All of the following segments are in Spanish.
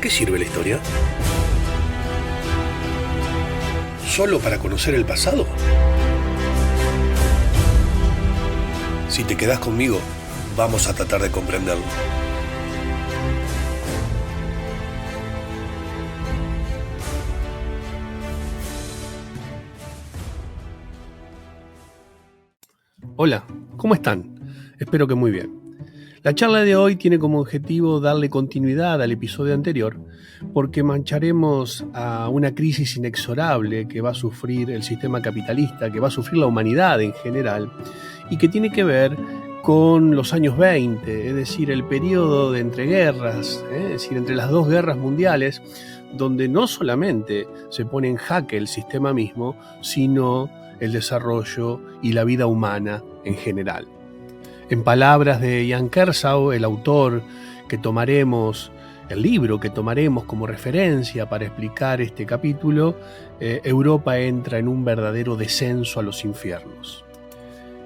qué sirve la historia? ¿Solo para conocer el pasado? Si te quedás conmigo, vamos a tratar de comprenderlo. Hola, ¿cómo están? Espero que muy bien. La charla de hoy tiene como objetivo darle continuidad al episodio anterior, porque mancharemos a una crisis inexorable que va a sufrir el sistema capitalista, que va a sufrir la humanidad en general, y que tiene que ver con los años 20, es decir, el periodo de entreguerras, es decir, entre las dos guerras mundiales, donde no solamente se pone en jaque el sistema mismo, sino el desarrollo y la vida humana en general. En palabras de Jan Kersau, el autor el libro que tomaremos como referencia para explicar este capítulo, Europa entra en un verdadero descenso a los infiernos.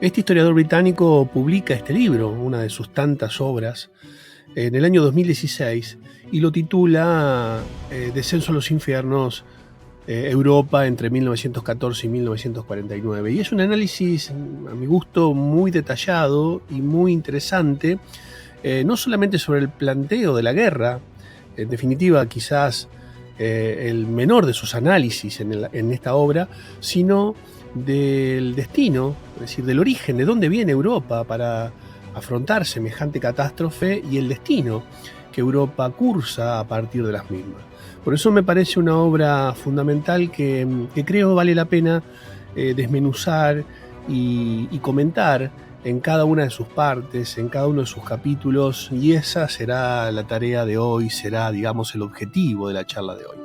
Este historiador británico publica este libro, una de sus tantas obras, en el año 2016 y lo titula Descenso a los infiernos, Europa entre 1914 y 1949. Y es un análisis, a mi gusto, muy detallado y muy interesante, no solamente sobre el planteo de la guerra, en definitiva quizás el menor de sus análisis en esta obra, sino del destino, es decir, del origen, de dónde viene Europa para afrontar semejante catástrofe y el destino que Europa cursa a partir de las mismas. Por eso me parece una obra fundamental que creo vale la pena desmenuzar y comentar en cada una de sus partes, en cada uno de sus capítulos, y esa será la tarea de hoy, será, digamos, el objetivo de la charla de hoy.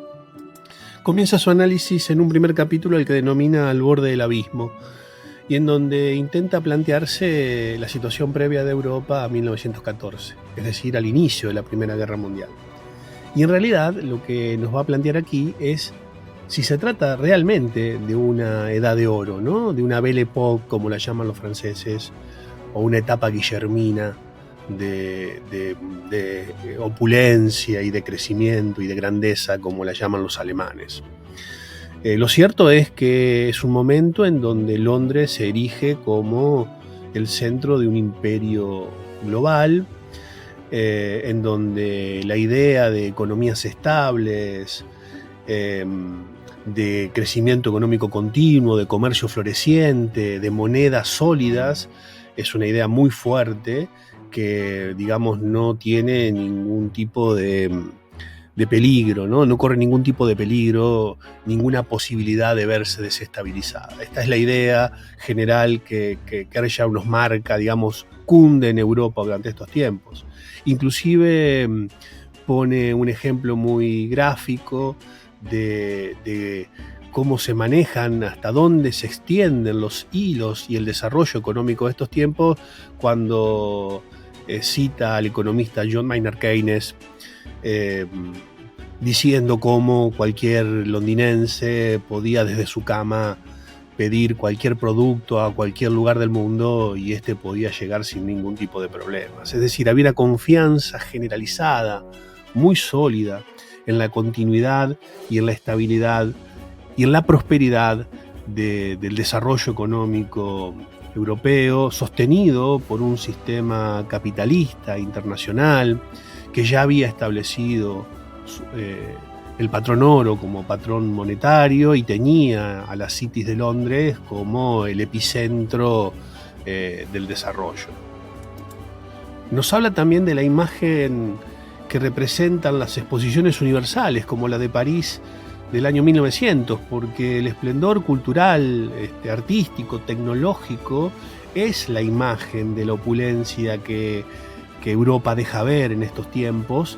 Comienza su análisis en un primer capítulo, el que denomina Al borde del abismo, y en donde intenta plantearse la situación previa de Europa a 1914, es decir, al inicio de la Primera Guerra Mundial. Y en realidad lo que nos va a plantear aquí es si se trata realmente de una edad de oro, ¿no? De una Belle Époque, como la llaman los franceses, o una etapa guillermina de opulencia y de crecimiento y de grandeza, como la llaman los alemanes. Lo cierto es que es un momento en donde Londres se erige como el centro de un imperio global, en donde la idea de economías estables, de crecimiento económico continuo, de comercio floreciente, de monedas sólidas, es una idea muy fuerte que, digamos, no tiene ningún tipo de peligro, ¿no? No corre ningún tipo de peligro, ninguna posibilidad de verse desestabilizada. Esta es la idea general que Kersau nos marca, digamos, cunde en Europa durante estos tiempos. Inclusive pone un ejemplo muy gráfico de cómo se manejan, hasta dónde se extienden los hilos y el desarrollo económico de estos tiempos, cuando cita al economista John Maynard Keynes, diciendo cómo cualquier londinense podía desde su cama pedir cualquier producto a cualquier lugar del mundo y este podía llegar sin ningún tipo de problemas. Es decir, había una confianza generalizada, muy sólida, en la continuidad y en la estabilidad y en la prosperidad del desarrollo económico europeo, sostenido por un sistema capitalista internacional que ya había establecido el patrón oro como patrón monetario y tenía a la City de Londres como el epicentro del desarrollo. Nos habla también de la imagen que representan las exposiciones universales, como la de París del año 1900, porque el esplendor cultural, artístico, tecnológico, es la imagen de la opulencia que Europa deja ver en estos tiempos,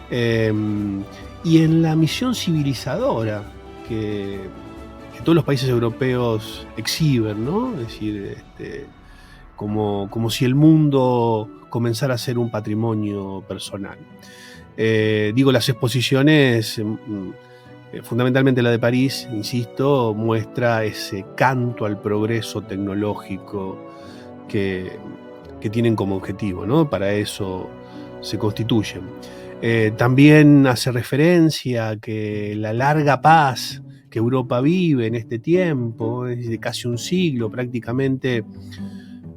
y en la misión civilizadora que todos los países europeos exhiben, ¿no? Es decir, como si el mundo comenzara a ser un patrimonio personal. Las exposiciones, fundamentalmente la de París, insisto, muestra ese canto al progreso tecnológico que tienen como objetivo, ¿no? Para eso se constituyen. También hace referencia a que la larga paz que Europa vive en este tiempo, es de casi un siglo prácticamente,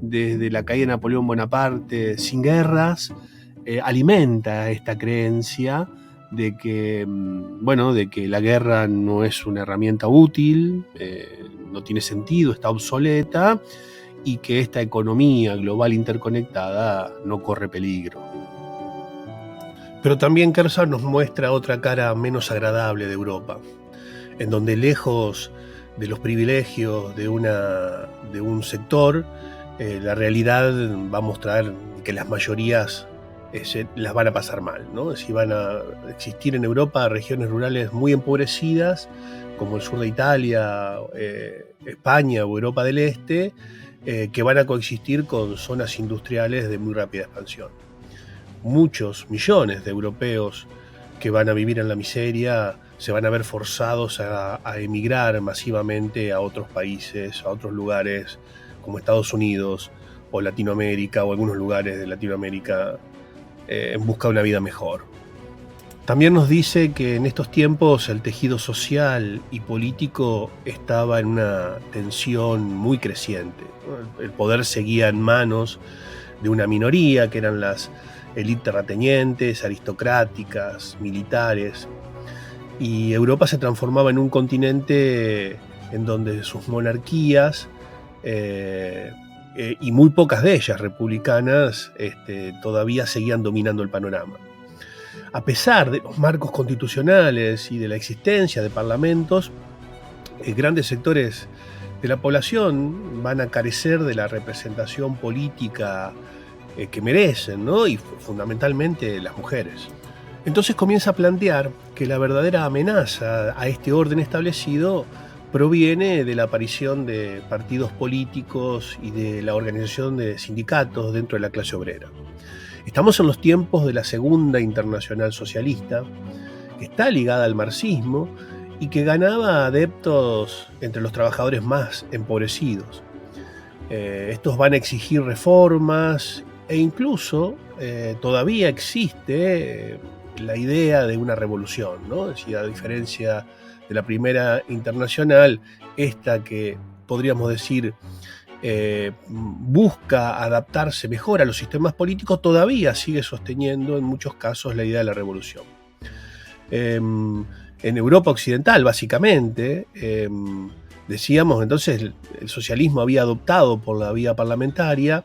desde la caída de Napoleón Bonaparte, sin guerras, alimenta esta creencia de que, de que la guerra no es una herramienta útil, no tiene sentido, está obsoleta, y que esta economía global interconectada no corre peligro. Pero también Kershaw nos muestra otra cara menos agradable de Europa, en donde lejos de los privilegios de un sector, la realidad va a mostrar que las mayorías las van a pasar mal, ¿no? Es decir, van a existir en Europa regiones rurales muy empobrecidas, como el sur de Italia, España o Europa del Este, que van a coexistir con zonas industriales de muy rápida expansión. Muchos millones de europeos que van a vivir en la miseria se van a ver forzados a emigrar masivamente a otros países, a otros lugares como Estados Unidos o Latinoamérica o algunos lugares de Latinoamérica en busca de una vida mejor. También nos dice que en estos tiempos el tejido social y político estaba en una tensión muy creciente. El poder seguía en manos de una minoría, que eran las élites terratenientes, aristocráticas, militares, y Europa se transformaba en un continente en donde sus monarquías, y muy pocas de ellas republicanas, todavía seguían dominando el panorama. A pesar de los marcos constitucionales y de la existencia de parlamentos, grandes sectores de la población van a carecer de la representación política que merecen, ¿no? Y fundamentalmente las mujeres. Entonces comienza a plantear que la verdadera amenaza a este orden establecido proviene de la aparición de partidos políticos y de la organización de sindicatos dentro de la clase obrera. Estamos en los tiempos de la Segunda Internacional Socialista, que está ligada al marxismo y que ganaba adeptos entre los trabajadores más empobrecidos. Estos van a exigir reformas e incluso todavía existe la idea de una revolución, ¿no? Es decir, a diferencia de la Primera Internacional, esta que podríamos decir busca adaptarse mejor a los sistemas políticos, todavía sigue sosteniendo en muchos casos la idea de la revolución. En Europa Occidental, básicamente, decíamos entonces, el socialismo había adoptado por la vía parlamentaria,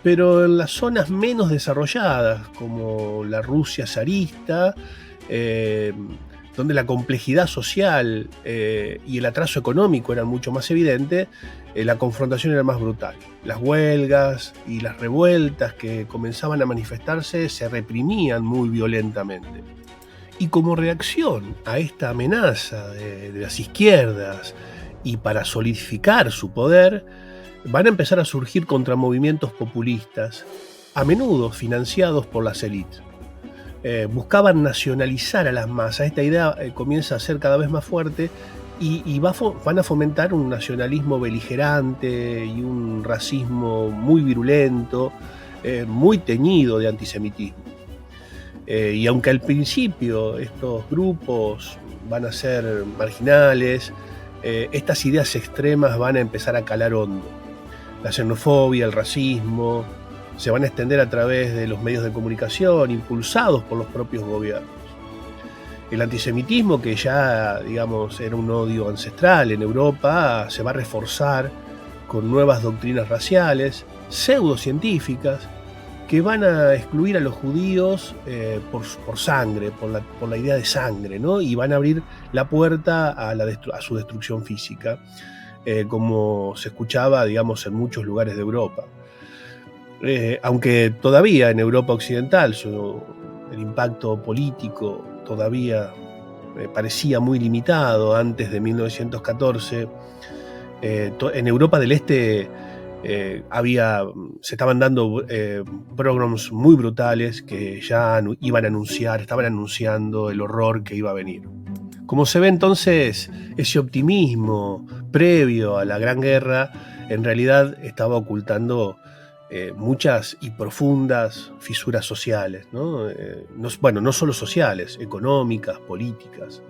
pero en las zonas menos desarrolladas, como la Rusia zarista, donde la complejidad social y el atraso económico eran mucho más evidentes, la confrontación era más brutal. Las huelgas y las revueltas que comenzaban a manifestarse se reprimían muy violentamente. Y como reacción a esta amenaza de las izquierdas y para solidificar su poder, van a empezar a surgir contramovimientos populistas, a menudo financiados por las élites. Buscaban nacionalizar a las masas. Esta idea comienza a ser cada vez más fuerte y van a fomentar un nacionalismo beligerante y un racismo muy virulento, muy teñido de antisemitismo. Y aunque al principio estos grupos van a ser marginales, estas ideas extremas van a empezar a calar hondo. La xenofobia, el racismo, se van a extender a través de los medios de comunicación, impulsados por los propios gobiernos. El antisemitismo, que ya, digamos, era un odio ancestral en Europa, se va a reforzar con nuevas doctrinas raciales, pseudocientíficas, que van a excluir a los judíos por sangre, por la idea de sangre, ¿no? Y van a abrir la puerta a su destrucción física, como se escuchaba, digamos, en muchos lugares de Europa. Aunque todavía en Europa Occidental el impacto político todavía parecía muy limitado antes de 1914, en Europa del Este se estaban dando pogroms muy brutales que ya estaban anunciando el horror que iba a venir. Como se ve entonces, ese optimismo previo a la Gran Guerra en realidad estaba ocultando muchas y profundas fisuras sociales, ¿no? No solo sociales, económicas, políticas.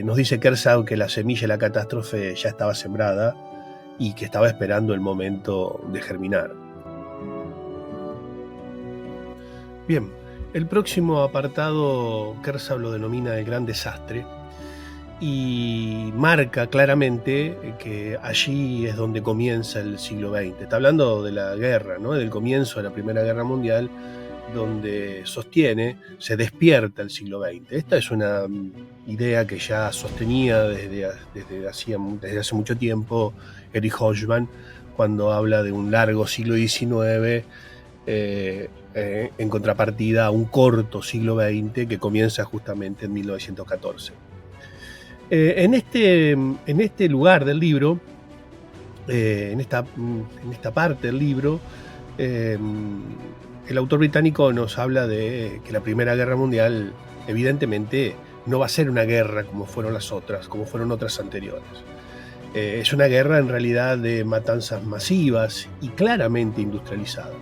Nos dice Kershaw que la semilla de la catástrofe ya estaba sembrada y que estaba esperando el momento de germinar. Bien, el próximo apartado Kershaw lo denomina el gran desastre y marca claramente que allí es donde comienza el siglo XX. Está hablando de la guerra, ¿no? Del comienzo de la Primera Guerra Mundial, donde sostiene, se despierta el siglo XX. Esta es una idea que ya sostenía desde hace mucho tiempo Erich Hoffmann, cuando habla de un largo siglo XIX en contrapartida a un corto siglo XX que comienza justamente en 1914. En este lugar del libro, en esta parte del libro, el autor británico nos habla de que la Primera Guerra Mundial evidentemente no va a ser una guerra como fueron otras anteriores. Es una guerra en realidad de matanzas masivas y claramente industrializada.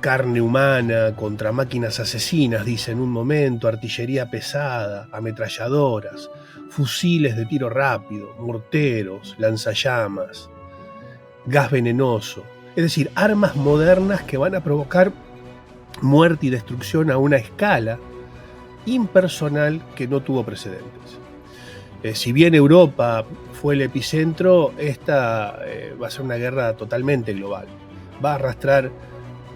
Carne humana contra máquinas asesinas, dice en un momento, artillería pesada, ametralladoras, fusiles de tiro rápido, morteros, lanzallamas, gas venenoso. Es decir, armas modernas que van a provocar muerte y destrucción a una escala impersonal que no tuvo precedentes. Si bien Europa fue el epicentro, esta va a ser una guerra totalmente global. Va a arrastrar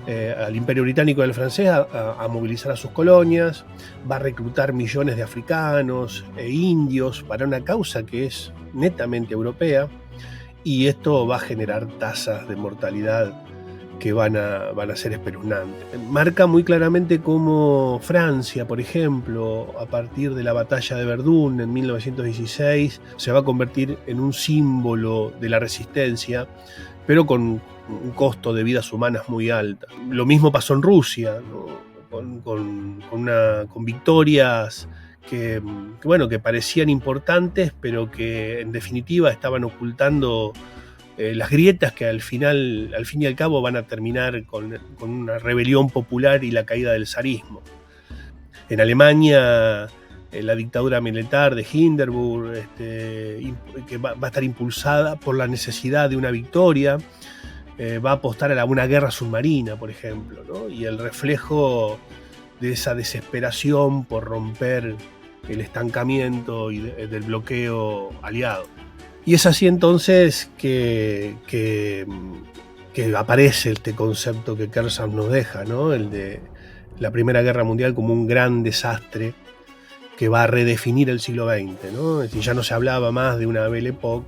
al Imperio Británico y al francés a movilizar a sus colonias, va a reclutar millones de africanos e indios para una causa que es netamente europea, y esto va a generar tasas de mortalidad que van a ser espeluznantes. Marca muy claramente cómo Francia, por ejemplo, a partir de la batalla de Verdún en 1916, se va a convertir en un símbolo de la resistencia, pero con un costo de vidas humanas muy alto. Lo mismo pasó en Rusia, ¿no? con victorias que parecían importantes, pero que en definitiva estaban ocultando las grietas que al fin y al cabo van a terminar con una rebelión popular y la caída del zarismo. En Alemania, la dictadura militar de Hindenburg, que va a estar impulsada por la necesidad de una victoria, va a apostar a una guerra submarina, por ejemplo, ¿no? Y el reflejo de esa desesperación por romper el estancamiento y del bloqueo aliado. Y es así entonces que aparece este concepto que Kershaw nos deja, ¿no? El de la Primera Guerra Mundial como un gran desastre que va a redefinir el siglo XX, ¿no? Es decir, ya no se hablaba más de una Belle Époque,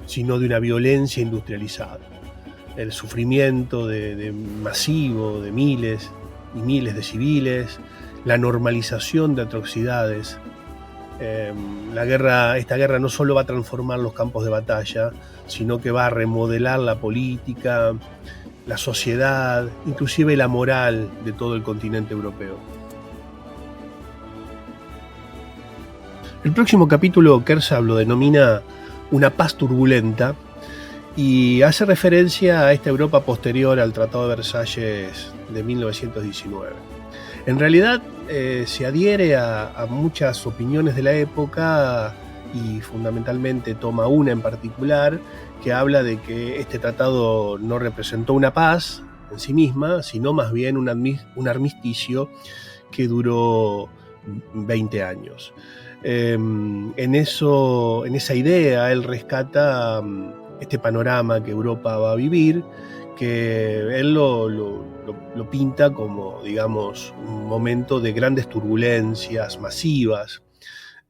sino de una violencia industrializada. El sufrimiento masivo de miles y miles de civiles, la normalización de atrocidades. Esta guerra no solo va a transformar los campos de batalla, sino que va a remodelar la política, la sociedad, inclusive la moral de todo el continente europeo. El próximo capítulo Kershaw lo denomina Una paz turbulenta y hace referencia a esta Europa posterior al Tratado de Versalles de 1919. En realidad se adhiere a muchas opiniones de la época y fundamentalmente toma una en particular que habla de que este tratado no representó una paz en sí misma, sino más bien un armisticio que duró 20 años. En esa idea él rescata este panorama que Europa va a vivir, que él lo pinta como, digamos, un momento de grandes turbulencias masivas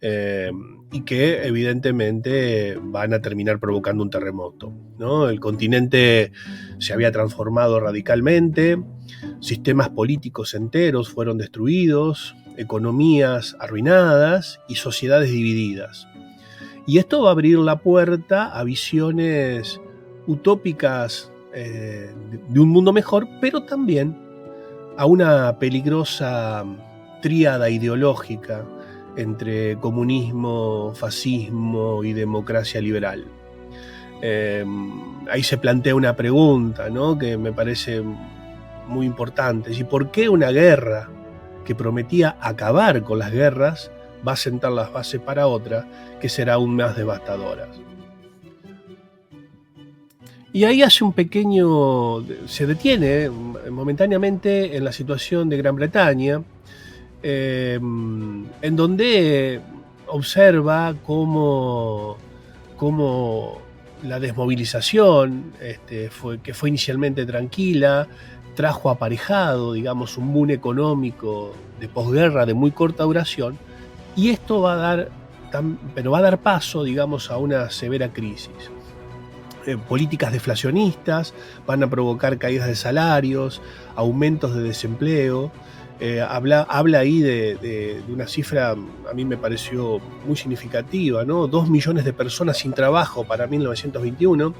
y que evidentemente van a terminar provocando un terremoto, ¿no? El continente se había transformado radicalmente, sistemas políticos enteros fueron destruidos, economías arruinadas y sociedades divididas. Y esto va a abrir la puerta a visiones utópicas de un mundo mejor, pero también a una peligrosa tríada ideológica entre comunismo, fascismo y democracia liberal. ahí se plantea una pregunta, ¿no?, que me parece muy importante. ¿Y por qué una guerra que prometía acabar con las guerras va a sentar las bases para otra que será aún más devastadora? Y ahí se detiene momentáneamente en la situación de Gran Bretaña, en donde observa cómo la desmovilización, que fue inicialmente tranquila, trajo aparejado, digamos, un boom económico de posguerra de muy corta duración, y esto va a dar paso, digamos, a una severa crisis. Políticas deflacionistas van a provocar caídas de salarios, aumentos de desempleo. Habla ahí de una cifra, a mí me pareció muy significativa, ¿no? 2 millones de personas sin trabajo para 1921,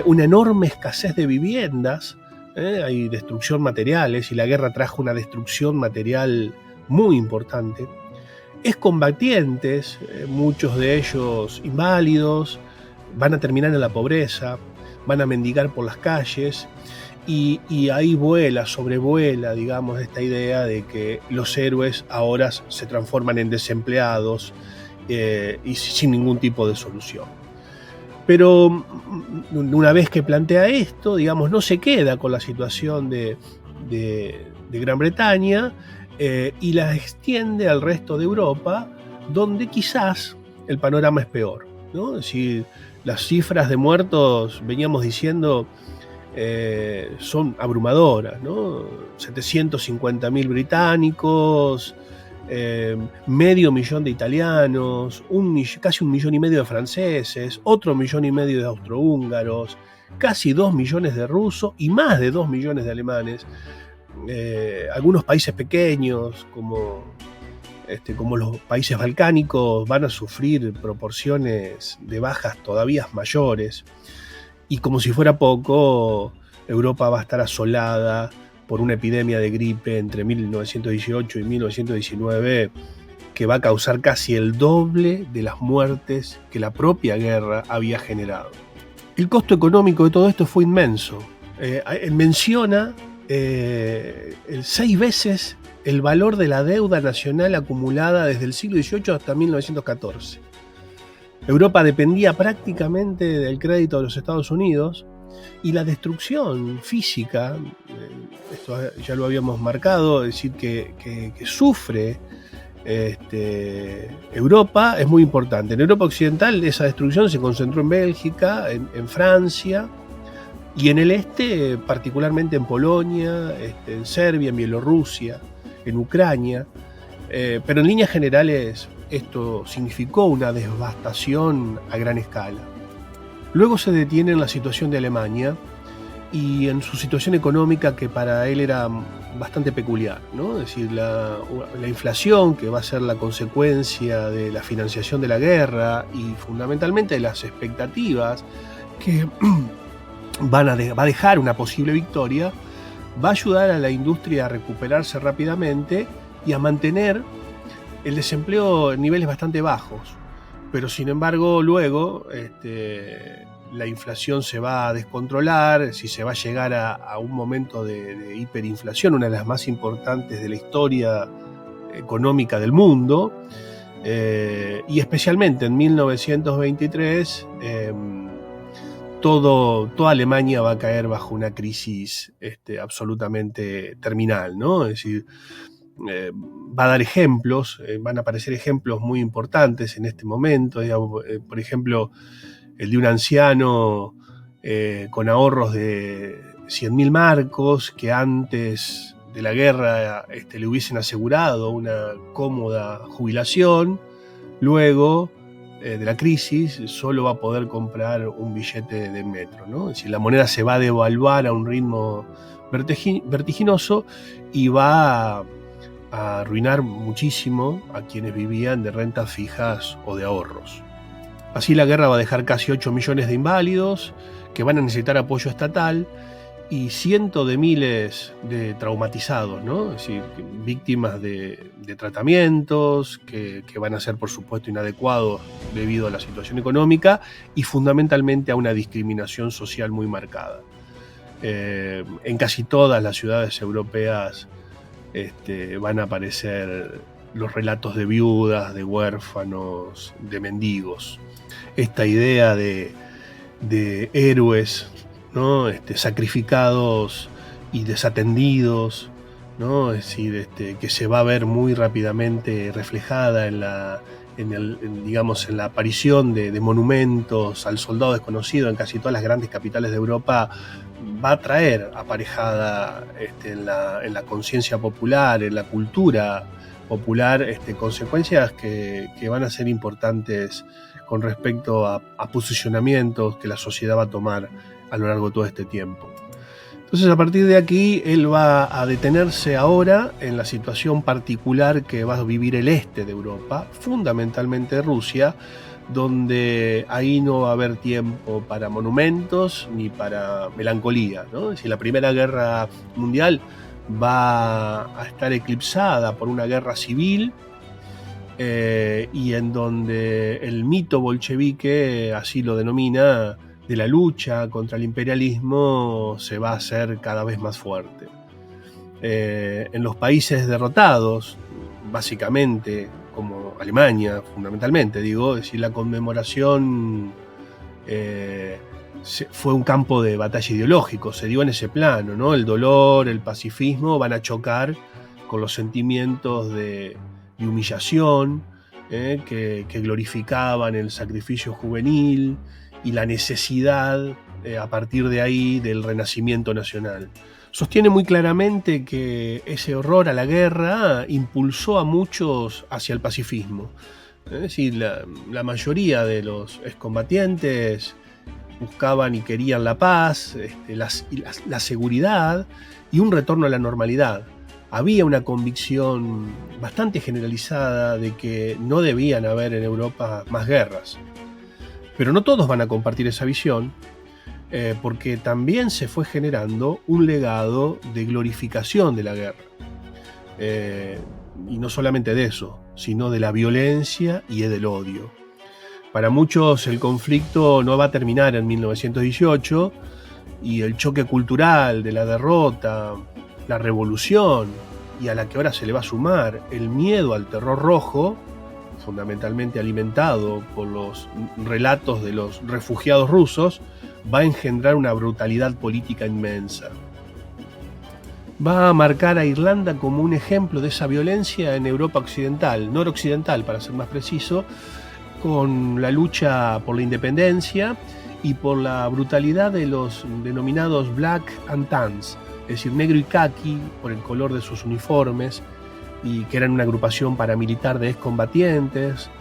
una enorme escasez de viviendas, hay destrucción materiales, y la guerra trajo una destrucción material muy importante. Excombatientes, muchos de ellos inválidos, van a terminar en la pobreza, van a mendigar por las calles, y ahí sobrevuela, digamos, esta idea de que los héroes ahora se transforman en desempleados y sin ningún tipo de solución. Pero una vez que plantea esto, digamos, no se queda con la situación de Gran Bretaña y la extiende al resto de Europa, donde quizás el panorama es peor, ¿no? Es decir, las cifras de muertos, veníamos diciendo, son abrumadoras, ¿no? 750.000 británicos, 500.000 de italianos, casi 1,5 millones de franceses, otro 1,5 millones de austrohúngaros, casi 2 millones de rusos y más de 2 millones de alemanes. Algunos países pequeños, como los países balcánicos, van a sufrir proporciones de bajas todavía mayores. Y como si fuera poco, Europa va a estar asolada por una epidemia de gripe entre 1918 y 1919 que va a causar casi el doble de las muertes que la propia guerra había generado. El costo económico de todo esto fue inmenso. Menciona 6 veces el valor de la deuda nacional acumulada desde el siglo XVIII hasta 1914. Europa dependía prácticamente del crédito de los Estados Unidos, y la destrucción física, esto ya lo habíamos marcado, es decir, que sufre Europa, es muy importante. En Europa Occidental esa destrucción se concentró en Bélgica, en Francia, y en el este, particularmente en Polonia, en Serbia, en Bielorrusia, en Ucrania, pero en líneas generales esto significó una devastación a gran escala. Luego se detiene en la situación de Alemania y en su situación económica, que para él era bastante peculiar, ¿no? Es decir, la inflación, que va a ser la consecuencia de la financiación de la guerra y fundamentalmente de las expectativas que va a dejar una posible victoria, va a ayudar a la industria a recuperarse rápidamente y a mantener el desempleo en niveles bastante bajos. Pero sin embargo luego la inflación se va a descontrolar, si se va a llegar a un momento de hiperinflación, una de las más importantes de la historia económica del mundo, y especialmente en 1923 toda Alemania va a caer bajo una crisis absolutamente terminal, ¿no? Es decir, va a dar ejemplos, van a aparecer ejemplos muy importantes en este momento, digamos, por ejemplo, el de un anciano con ahorros de 100.000 marcos que antes de la guerra le hubiesen asegurado una cómoda jubilación. Luego de la crisis solo va a poder comprar un billete de metro, ¿no? Es decir, la moneda se va a devaluar a un ritmo vertiginoso y va a arruinar muchísimo a quienes vivían de rentas fijas o de ahorros. Así la guerra va a dejar casi 8 millones de inválidos que van a necesitar apoyo estatal, y cientos de miles de traumatizados, ¿no? Es decir, víctimas de tratamientos que van a ser, por supuesto, inadecuados debido a la situación económica y fundamentalmente a una discriminación social muy marcada. En casi todas las ciudades europeas van a aparecer los relatos de viudas, de huérfanos, de mendigos. Esta idea de héroes, ¿no? Sacrificados y desatendidos, ¿no? Es decir, que se va a ver muy rápidamente reflejada en la aparición de monumentos al soldado desconocido en casi todas las grandes capitales de Europa, va a traer aparejada en la conciencia popular, en la cultura popular, consecuencias que van a ser importantes con respecto a posicionamientos que la sociedad va a tomar a lo largo de todo este tiempo. Entonces, a partir de aquí, él va a detenerse ahora en la situación particular que va a vivir el este de Europa, fundamentalmente Rusia, donde ahí no va a haber tiempo para monumentos ni para melancolía, ¿no? Es decir, la Primera Guerra Mundial va a estar eclipsada por una guerra civil, y en donde el mito bolchevique, así lo denomina, de la lucha contra el imperialismo se va a hacer cada vez más fuerte. En los países derrotados, básicamente, como Alemania, fundamentalmente, es decir, la conmemoración fue un campo de batalla ideológico, se dio en ese plano, ¿no? El dolor, el pacifismo van a chocar con los sentimientos de humillación, que glorificaban el sacrificio juvenil y la necesidad, a partir de ahí, del renacimiento nacional. Sostiene muy claramente que ese horror a la guerra impulsó a muchos hacia el pacifismo. Es decir, la mayoría de los excombatientes buscaban y querían la paz, la seguridad y un retorno a la normalidad. Había una convicción bastante generalizada de que no debían haber en Europa más guerras. Pero no todos van a compartir esa visión, porque también se fue generando un legado de glorificación de la guerra. Y no solamente de eso, sino de la violencia y del odio. Para muchos el conflicto no va a terminar en 1918 y el choque cultural de la derrota, la revolución, y a la que ahora se le va a sumar el miedo al terror rojo, fundamentalmente alimentado por los relatos de los refugiados rusos, va a engendrar una brutalidad política inmensa. Va a marcar a Irlanda como un ejemplo de esa violencia en Europa occidental, noroccidental para ser más preciso, con la lucha por la independencia y por la brutalidad de los denominados Black and Tans, es decir, negro y caqui por el color de sus uniformes, y que eran una agrupación paramilitar de excombatientes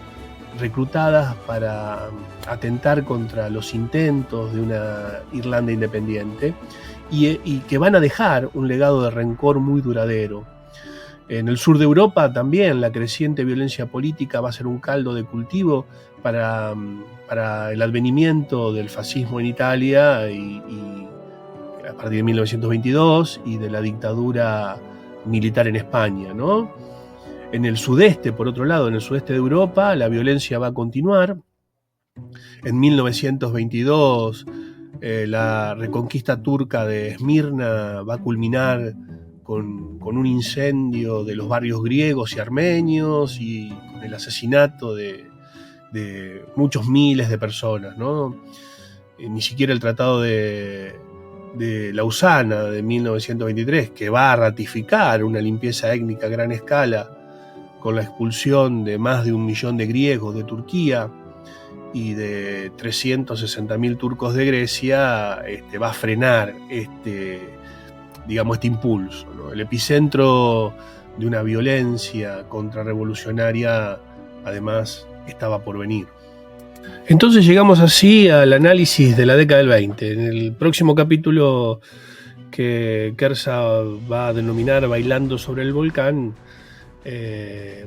reclutadas para atentar contra los intentos de una Irlanda independiente, y que van a dejar un legado de rencor muy duradero. En el sur de Europa también la creciente violencia política va a ser un caldo de cultivo para el advenimiento del fascismo en Italia y a partir de 1922 y de la dictadura militar en España, ¿no? En el sudeste, por otro lado, en el sudeste de Europa, la violencia va a continuar. En 1922, la reconquista turca de Esmirna va a culminar con un incendio de los barrios griegos y armenios y con el asesinato de muchos miles de personas, ¿no? Ni siquiera el Tratado de Lausana de 1923, que va a ratificar una limpieza étnica a gran escala con la expulsión de más de 1 millón de griegos de Turquía y de 360.000 turcos de Grecia, va a frenar este impulso, ¿no? El epicentro de una violencia contrarrevolucionaria, además, estaba por venir. Entonces llegamos así al análisis de la década del 20. En el próximo capítulo, que Kershaw va a denominar Bailando sobre el volcán,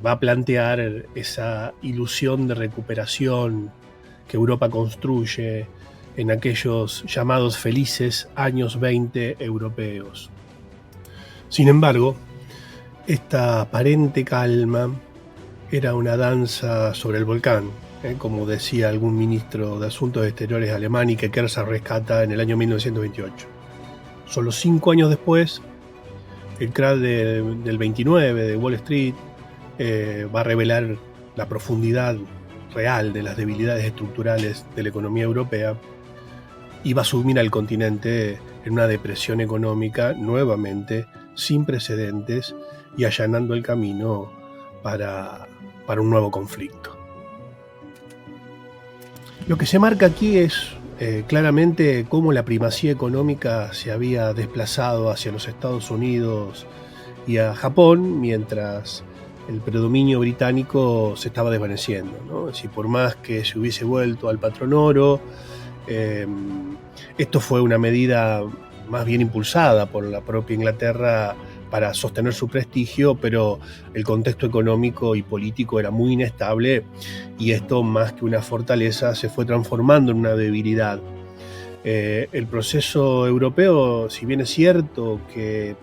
va a plantear esa ilusión de recuperación que Europa construye en aquellos llamados felices años 20 europeos. Sin embargo, esta aparente calma era una danza sobre el volcán, como decía algún ministro de Asuntos Exteriores alemán y que Kerser rescata en el año 1928. Solo 5 años después, el crash del 29 de Wall Street va a revelar la profundidad real de las debilidades estructurales de la economía europea y va a sumir al continente en una depresión económica nuevamente sin precedentes y allanando el camino para un nuevo conflicto. Lo que se marca aquí es claramente cómo la primacía económica se había desplazado hacia los Estados Unidos y a Japón, mientras el predominio británico se estaba desvaneciendo, ¿no? Es decir, por más que se hubiese vuelto al patrón oro, esto fue una medida más bien impulsada por la propia Inglaterra para sostener su prestigio, pero el contexto económico y político era muy inestable y esto, más que una fortaleza, se fue transformando en una debilidad. El proceso europeo, si bien es cierto que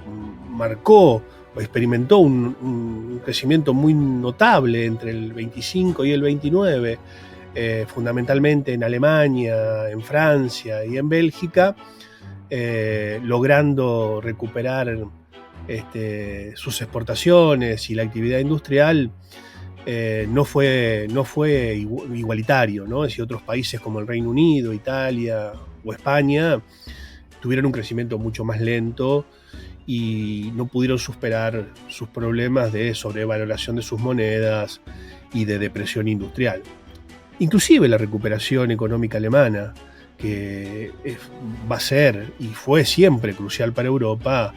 marcó o experimentó un crecimiento muy notable entre el 25 y el 29, fundamentalmente en Alemania, en Francia y en Bélgica, logrando recuperar sus exportaciones y la actividad industrial, no fue igualitario, ¿no? Es decir, otros países como el Reino Unido, Italia o España tuvieron un crecimiento mucho más lento y no pudieron superar sus problemas de sobrevaloración de sus monedas y de depresión industrial. Inclusive la recuperación económica alemana, que va a ser y fue siempre crucial para Europa,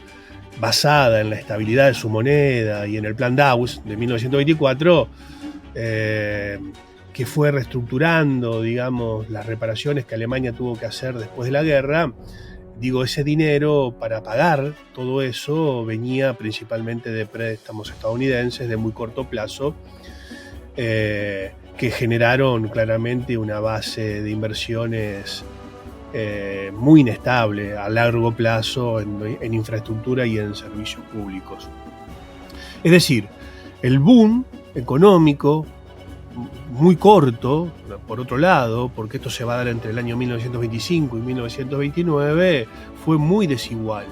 basada en la estabilidad de su moneda y en el Plan Dawes de 1924, que fue reestructurando, digamos, las reparaciones que Alemania tuvo que hacer después de la guerra. Digo, ese dinero para pagar todo eso venía principalmente de préstamos estadounidenses de muy corto plazo, que generaron claramente una base de inversiones muy inestable a largo plazo en infraestructura y en servicios públicos. Es decir, el boom económico muy corto, por otro lado, porque esto se va a dar entre el año 1925 y 1929, fue muy desigual.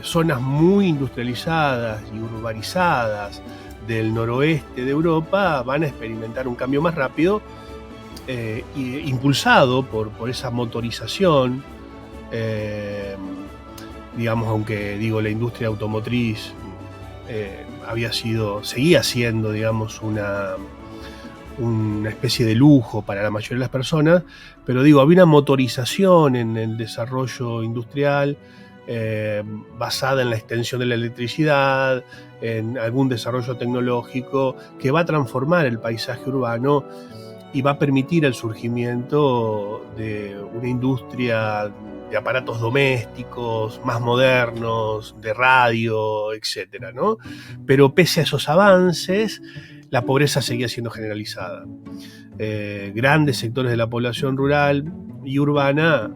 Zonas muy industrializadas y urbanizadas del noroeste de Europa van a experimentar un cambio más rápido, impulsado por esa motorización, digamos, aunque digo la industria automotriz seguía siendo, digamos, una especie de lujo para la mayoría de las personas, pero digo, había una motorización en el desarrollo industrial basada en la extensión de la electricidad, en algún desarrollo tecnológico que va a transformar el paisaje urbano y va a permitir el surgimiento de una industria de aparatos domésticos más modernos, de radio, etcétera, ¿no? Pero pese a esos avances, la pobreza seguía siendo generalizada. Grandes sectores de la población rural y urbana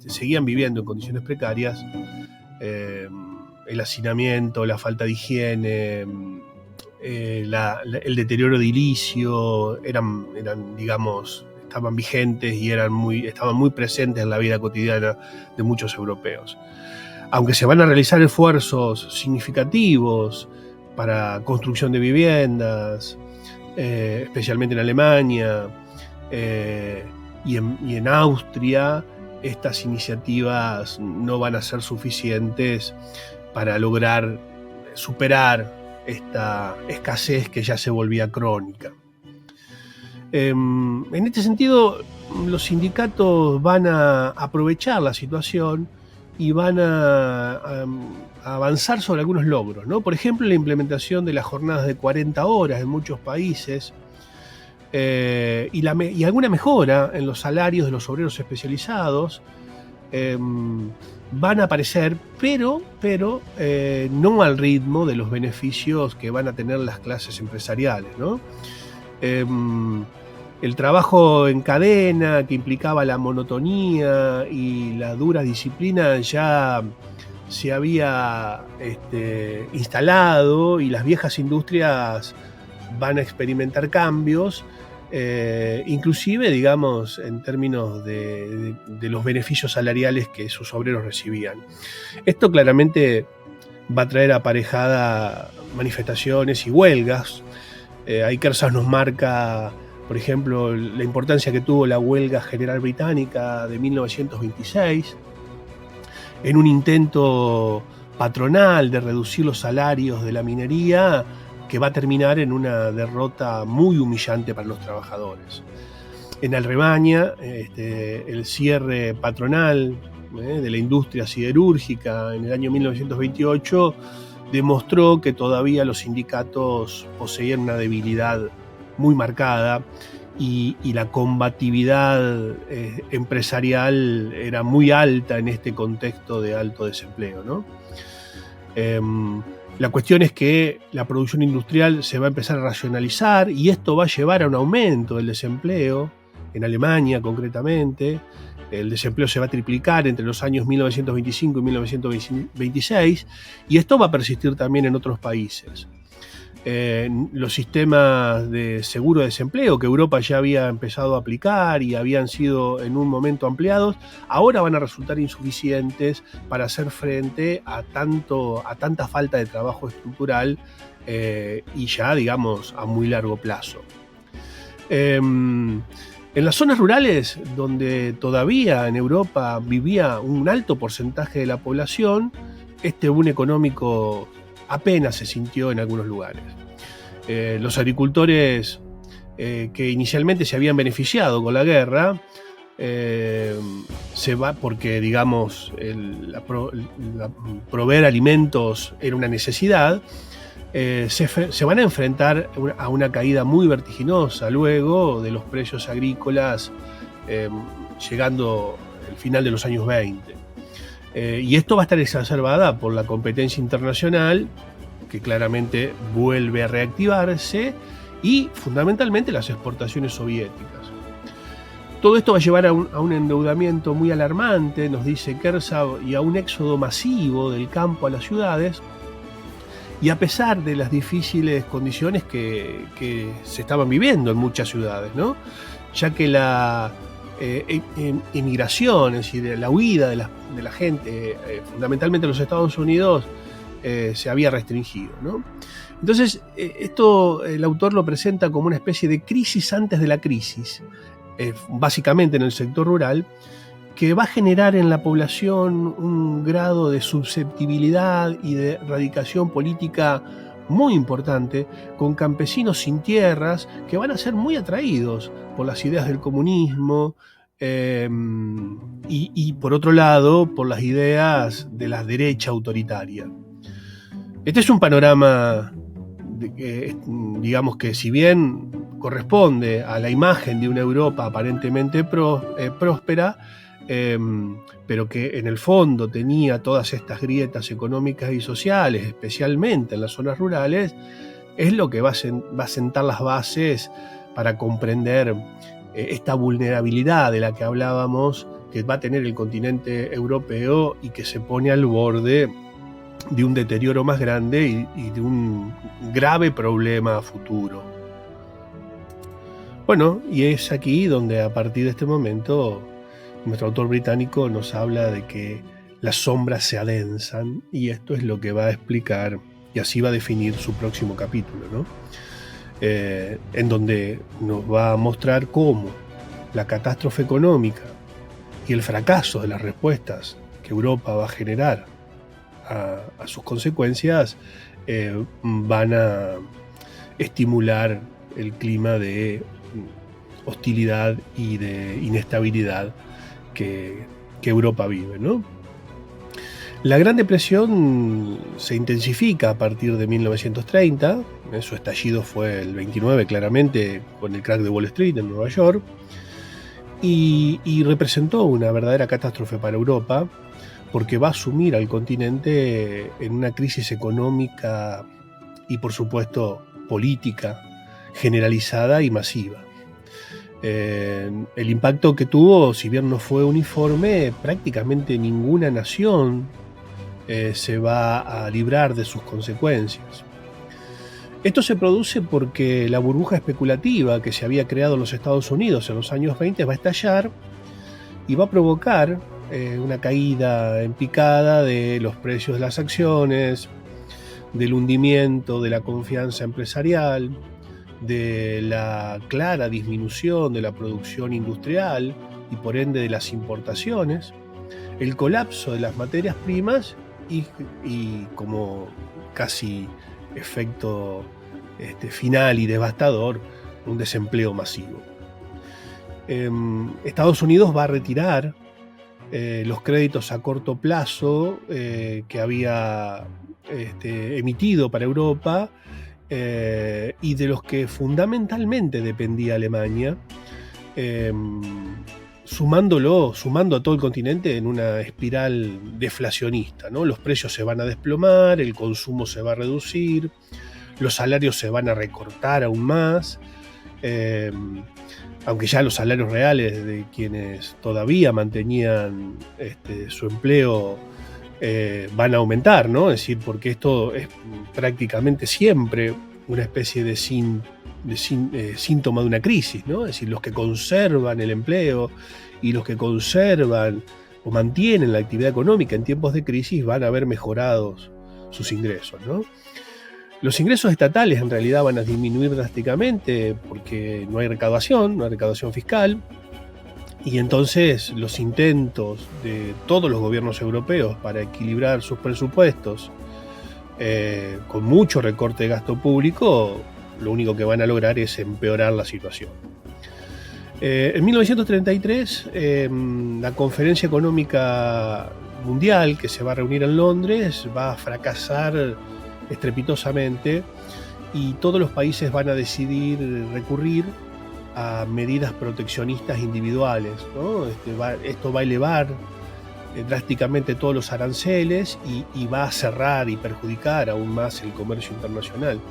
seguían viviendo en condiciones precarias. El hacinamiento, la falta de higiene, el deterioro edilicio eran, digamos, estaban vigentes y estaban muy presentes en la vida cotidiana de muchos europeos. Aunque se van a realizar esfuerzos significativos para construcción de viviendas, especialmente en Alemania y en Austria, estas iniciativas no van a ser suficientes para lograr superar esta escasez que ya se volvía crónica. En este sentido, los sindicatos van a aprovechar la situación y van a avanzar sobre algunos logros, ¿no? Por ejemplo, la implementación de las jornadas de 40 horas en muchos países y alguna mejora en los salarios de los obreros especializados van a aparecer, pero no al ritmo de los beneficios que van a tener las clases empresariales, ¿no? El trabajo en cadena, que implicaba la monotonía y la dura disciplina, ya se había instalado, y las viejas industrias van a experimentar cambios, inclusive, digamos, en términos de los beneficios salariales que sus obreros recibían. Esto claramente va a traer aparejada manifestaciones y huelgas. Ahí Kershaw nos marca, por ejemplo, la importancia que tuvo la huelga general británica de 1926, en un intento patronal de reducir los salarios de la minería, que va a terminar en una derrota muy humillante para los trabajadores. En Alemania, el cierre patronal de la industria siderúrgica en el año 1928 demostró que todavía los sindicatos poseían una debilidad muy marcada, y la combatividad empresarial era muy alta en este contexto de alto desempleo, ¿no? La cuestión es que la producción industrial se va a empezar a racionalizar, y esto va a llevar a un aumento del desempleo, en Alemania concretamente. El desempleo se va a triplicar entre los años 1925 y 1926, y esto va a persistir también en otros países. Los sistemas de seguro de desempleo que Europa ya había empezado a aplicar y habían sido en un momento ampliados, ahora van a resultar insuficientes para hacer frente a tanta falta de trabajo estructural, y ya, digamos, a muy largo plazo. En las zonas rurales, donde todavía en Europa vivía un alto porcentaje de la población, este boom económico apenas se sintió en algunos lugares. Los agricultores que inicialmente se habían beneficiado con la guerra, se va porque, digamos, proveer alimentos era una necesidad. Se van a enfrentar a una caída muy vertiginosa luego de los precios agrícolas, llegando al final de los años 20. Y esto va a estar exacerbada por la competencia internacional, que claramente vuelve a reactivarse, y fundamentalmente las exportaciones soviéticas. Todo esto va a llevar a un endeudamiento muy alarmante, nos dice Kershaw, y a un éxodo masivo del campo a las ciudades. Y a pesar de las difíciles condiciones que se estaban viviendo en muchas ciudades, ¿no? Ya que la emigración, es decir, la huida de la gente, fundamentalmente en los Estados Unidos, se había restringido, ¿no? Entonces, esto el autor lo presenta como una especie de crisis antes de la crisis, básicamente en el sector rural, que va a generar en la población un grado de susceptibilidad y de radicación política muy importante, con campesinos sin tierras que van a ser muy atraídos por las ideas del comunismo, y por otro lado, por las ideas de la derecha autoritaria. Este es un panorama, digamos, que si bien corresponde a la imagen de una Europa aparentemente próspera, pero que en el fondo tenía todas estas grietas económicas y sociales, especialmente en las zonas rurales, es lo que va a sentar las bases para comprender esta vulnerabilidad de la que hablábamos, que va a tener el continente europeo y que se pone al borde de un deterioro más grande y de un grave problema futuro. Bueno, y es aquí donde a partir de este momento nuestro autor británico nos habla de que las sombras se adensan, y esto es lo que va a explicar, y así va a definir su próximo capítulo, ¿no? En donde nos va a mostrar cómo la catástrofe económica y el fracaso de las respuestas que Europa va a generar a sus consecuencias van a estimular el clima de hostilidad y de inestabilidad que Europa vive, ¿no? La Gran Depresión se intensifica a partir de 1930, su estallido fue el 29 claramente, con el crack de Wall Street en Nueva York, y representó una verdadera catástrofe para Europa, porque va a sumir al continente en una crisis económica y, por supuesto, política generalizada y masiva. El impacto que tuvo, si bien no fue uniforme, prácticamente ninguna nación se va a librar de sus consecuencias. Esto se produce porque la burbuja especulativa que se había creado en los Estados Unidos en los años 20 va a estallar y va a provocar una caída en picada de los precios de las acciones, del hundimiento de la confianza empresarial, de la clara disminución de la producción industrial y por ende de las importaciones, el colapso de las materias primas y como casi efecto final y devastador, un desempleo masivo. Estados Unidos va a retirar los créditos a corto plazo que había emitido para Europa y de los que fundamentalmente dependía Alemania, sumando a todo el continente en una espiral deflacionista, ¿no? Los precios se van a desplomar, el consumo se va a reducir, los salarios se van a recortar aún más, aunque ya los salarios reales de quienes todavía mantenían su empleo van a aumentar, ¿no? Es decir, porque esto es prácticamente siempre una especie de síntoma de una crisis, ¿no? Es decir, los que conservan el empleo y los que conservan o mantienen la actividad económica en tiempos de crisis van a ver mejorados sus ingresos, ¿no? Los ingresos estatales en realidad van a disminuir drásticamente porque no hay recaudación fiscal, y entonces los intentos de todos los gobiernos europeos para equilibrar sus presupuestos con mucho recorte de gasto público, lo único que van a lograr es empeorar la situación. En 1933, la Conferencia Económica Mundial, que se va a reunir en Londres, va a fracasar estrepitosamente y todos los países van a decidir recurrir a medidas proteccionistas individuales, ¿no? Esto va a elevar drásticamente todos los aranceles y va a cerrar y perjudicar aún más el comercio internacional.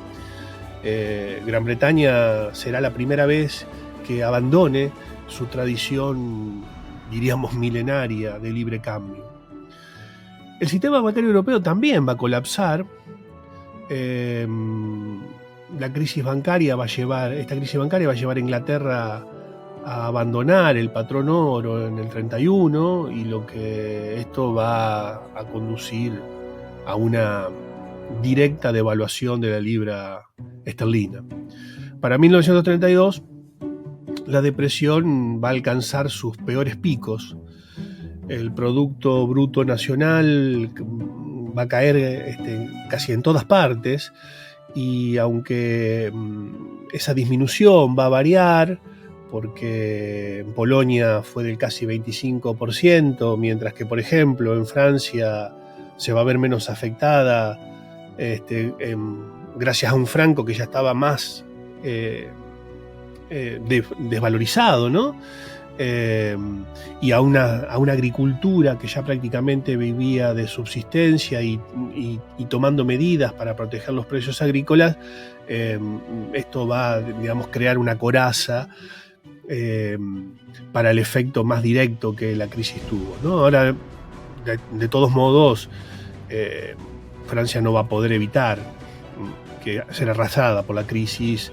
Gran Bretaña será la primera vez que abandone su tradición, diríamos, milenaria de libre cambio. El sistema bancario europeo también va a colapsar. Esta crisis bancaria va a llevar a Inglaterra a abandonar el patrón oro en el 31, y esto va a conducir a una directa devaluación de la libra esterlina. Para 1932, la depresión va a alcanzar sus peores picos. El Producto Bruto Nacional va a caer casi en todas partes, y aunque esa disminución va a variar, porque en Polonia fue del casi 25%, mientras que, por ejemplo, en Francia se va a ver menos afectada, gracias a un franco que ya estaba más desvalorizado, ¿no? Y a una agricultura que ya prácticamente vivía de subsistencia y tomando medidas para proteger los precios agrícolas. Esto va a, crear una coraza para el efecto más directo que la crisis tuvo, ¿no? Ahora, de todos modos, Francia no va a poder evitar ser arrasada por la crisis.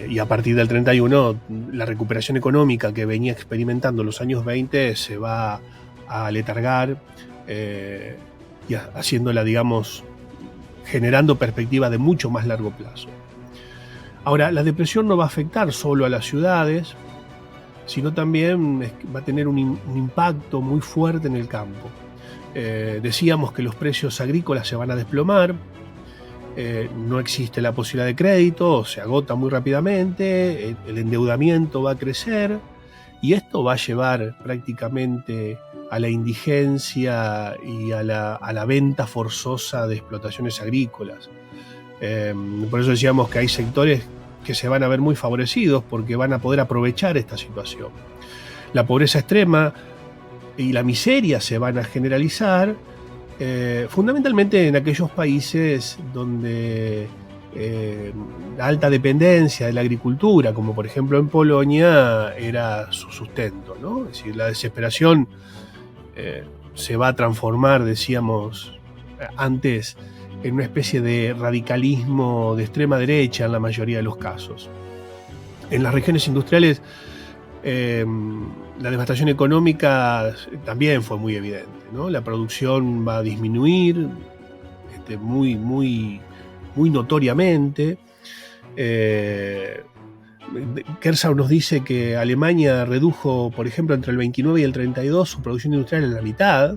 Y a partir del 31, la recuperación económica que venía experimentando en los años 20 se va a letargar, y haciéndola, generando perspectivas de mucho más largo plazo. Ahora, la depresión no va a afectar solo a las ciudades, sino también va a tener un impacto muy fuerte en el campo. Decíamos que los precios agrícolas se van a desplomar. No existe la posibilidad de crédito, se agota muy rápidamente, el endeudamiento va a crecer, y esto va a llevar prácticamente a la indigencia y a la venta forzosa de explotaciones agrícolas. Por eso decíamos que hay sectores que se van a ver muy favorecidos porque van a poder aprovechar esta situación. La pobreza extrema y la miseria se van a generalizar, fundamentalmente en aquellos países donde la alta dependencia de la agricultura, como por ejemplo en Polonia, era su sustento, ¿no? Es decir, la desesperación se va a transformar, decíamos antes, en una especie de radicalismo de extrema derecha en la mayoría de los casos. En las regiones industriales, la devastación económica también fue muy evidente, ¿no? La producción va a disminuir muy notoriamente. Kersau nos dice que Alemania redujo, por ejemplo, entre el 29 y el 32 su producción industrial en la mitad.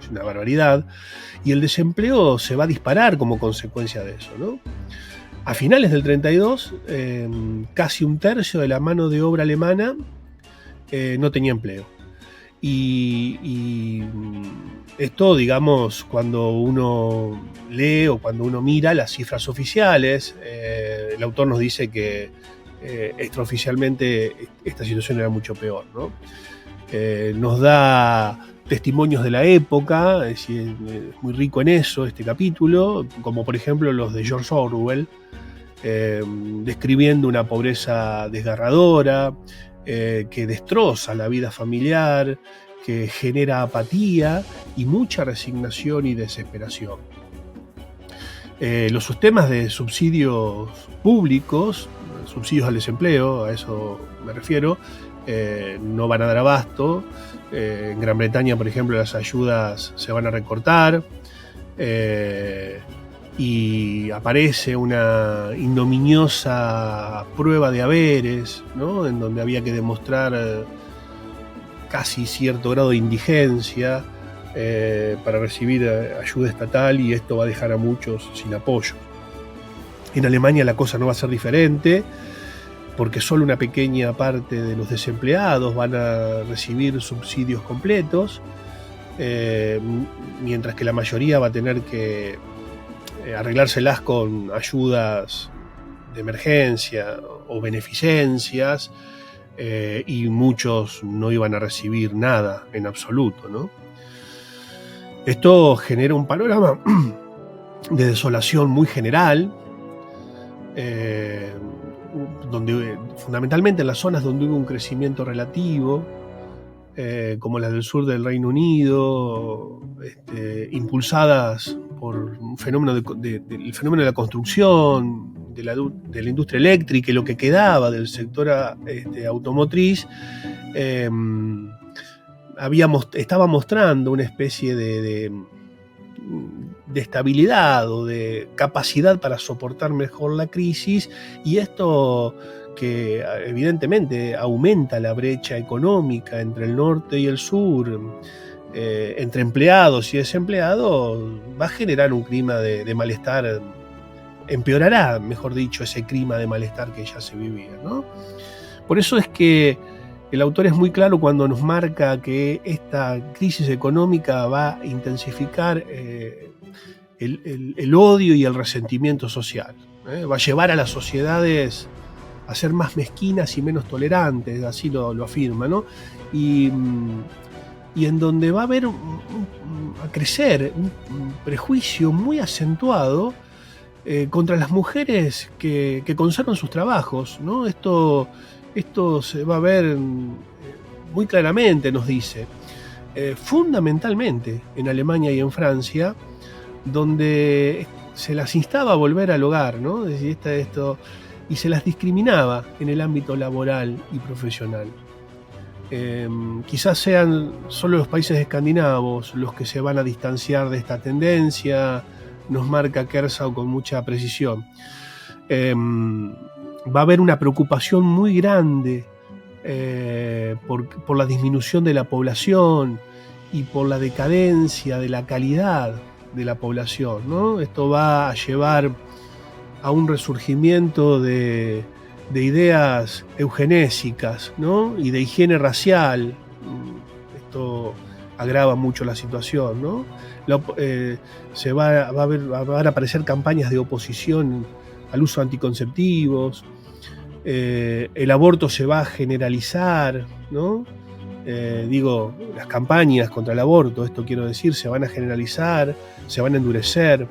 Es una barbaridad. Y el desempleo se va a disparar como consecuencia de eso, ¿no? A finales del 32, casi un tercio de la mano de obra alemana no tenía empleo. Y esto, digamos, cuando uno lee o cuando uno mira las cifras oficiales, el autor nos dice que extraoficialmente esta situación era mucho peor, ¿no? Nos da testimonios de la época, es decir, es muy rico en eso este capítulo, como por ejemplo los de George Orwell, describiendo una pobreza desgarradora, que destroza la vida familiar, que genera apatía y mucha resignación y desesperación. Los sistemas de subsidios públicos, subsidios al desempleo, a eso me refiero, no van a dar abasto. En Gran Bretaña, por ejemplo, las ayudas se van a recortar, y aparece una ignominiosa prueba de haberes, ¿no? En donde había que demostrar casi cierto grado de indigencia para recibir ayuda estatal, y esto va a dejar a muchos sin apoyo. En Alemania la cosa no va a ser diferente, porque solo una pequeña parte de los desempleados van a recibir subsidios completos, mientras que la mayoría va a tener que arreglárselas con ayudas de emergencia o beneficencias, y muchos no iban a recibir nada en absoluto, ¿no? Esto genera un panorama de desolación muy general, donde fundamentalmente en las zonas donde hubo un crecimiento relativo, como las del sur del Reino Unido, impulsadas por un fenómeno el fenómeno de la construcción, de la industria eléctrica y lo que quedaba del sector automotriz, estaba mostrando una especie de estabilidad o de capacidad para soportar mejor la crisis, y esto que evidentemente aumenta la brecha económica entre el norte y el sur, entre empleados y desempleados, va a generar un clima de malestar, empeorará, mejor dicho, ese clima de malestar que ya se vivía, ¿no? Por eso es que el autor es muy claro cuando nos marca que esta crisis económica va a intensificar el odio y el resentimiento social, va a llevar a las sociedades a ser más mezquinas y menos tolerantes, así lo afirma, ¿no? Y en donde va a haber a crecer un prejuicio muy acentuado contra las mujeres que conservan sus trabajos, ¿no? Esto se va a ver muy claramente, nos dice, fundamentalmente en Alemania y en Francia, donde se las instaba a volver al hogar, ¿no? Es decir, y se las discriminaba en el ámbito laboral y profesional. Quizás sean solo los países escandinavos los que se van a distanciar de esta tendencia, nos marca Kersau con mucha precisión. Va a haber una preocupación muy grande por la disminución de la población y por la decadencia de la calidad de la población, ¿no? Esto va a llevar a un resurgimiento de ideas eugenésicas, ¿no? Y de higiene racial. Esto agrava mucho la situación, ¿no? Van a aparecer campañas de oposición al uso de anticonceptivos, el aborto se va a generalizar, ¿no? Las campañas contra el aborto, esto quiero decir, se van a generalizar, se van a endurecer.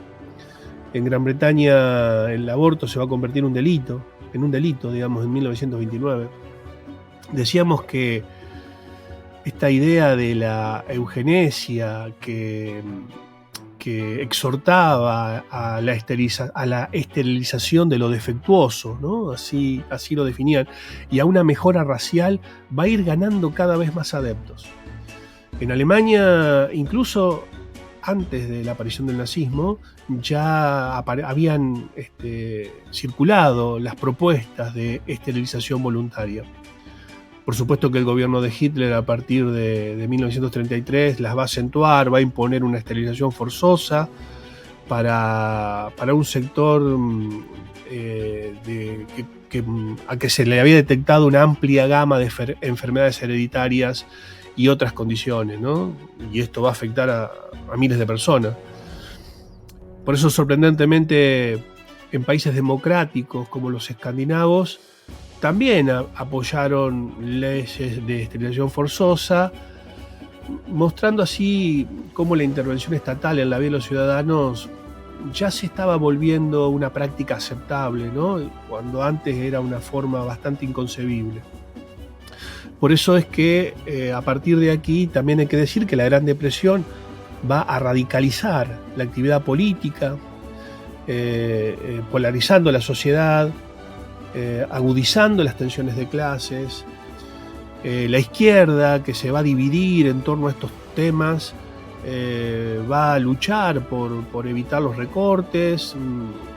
En Gran Bretaña el aborto se va a convertir en un delito, digamos, en 1929. Decíamos que esta idea de la eugenesia que exhortaba a la esterilización de lo defectuoso, ¿no? Así lo definían, y a una mejora racial, va a ir ganando cada vez más adeptos. En Alemania, incluso antes de la aparición del nazismo, ya habían circulado las propuestas de esterilización voluntaria. Por supuesto que el gobierno de Hitler, a partir de 1933, las va a acentuar, va a imponer una esterilización forzosa para un sector a que se le había detectado una amplia gama de enfermedades hereditarias y otras condiciones, ¿no? Y esto va a afectar a miles de personas. Por eso, sorprendentemente, en países democráticos como los escandinavos, también apoyaron leyes de esterilización forzosa, mostrando así cómo la intervención estatal en la vida de los ciudadanos ya se estaba volviendo una práctica aceptable, ¿no? Cuando antes era una forma bastante inconcebible. Por eso es que a partir de aquí también hay que decir que la Gran Depresión va a radicalizar la actividad política, polarizando la sociedad, agudizando las tensiones de clases. La izquierda, que se va a dividir en torno a estos temas, va a luchar por evitar los recortes,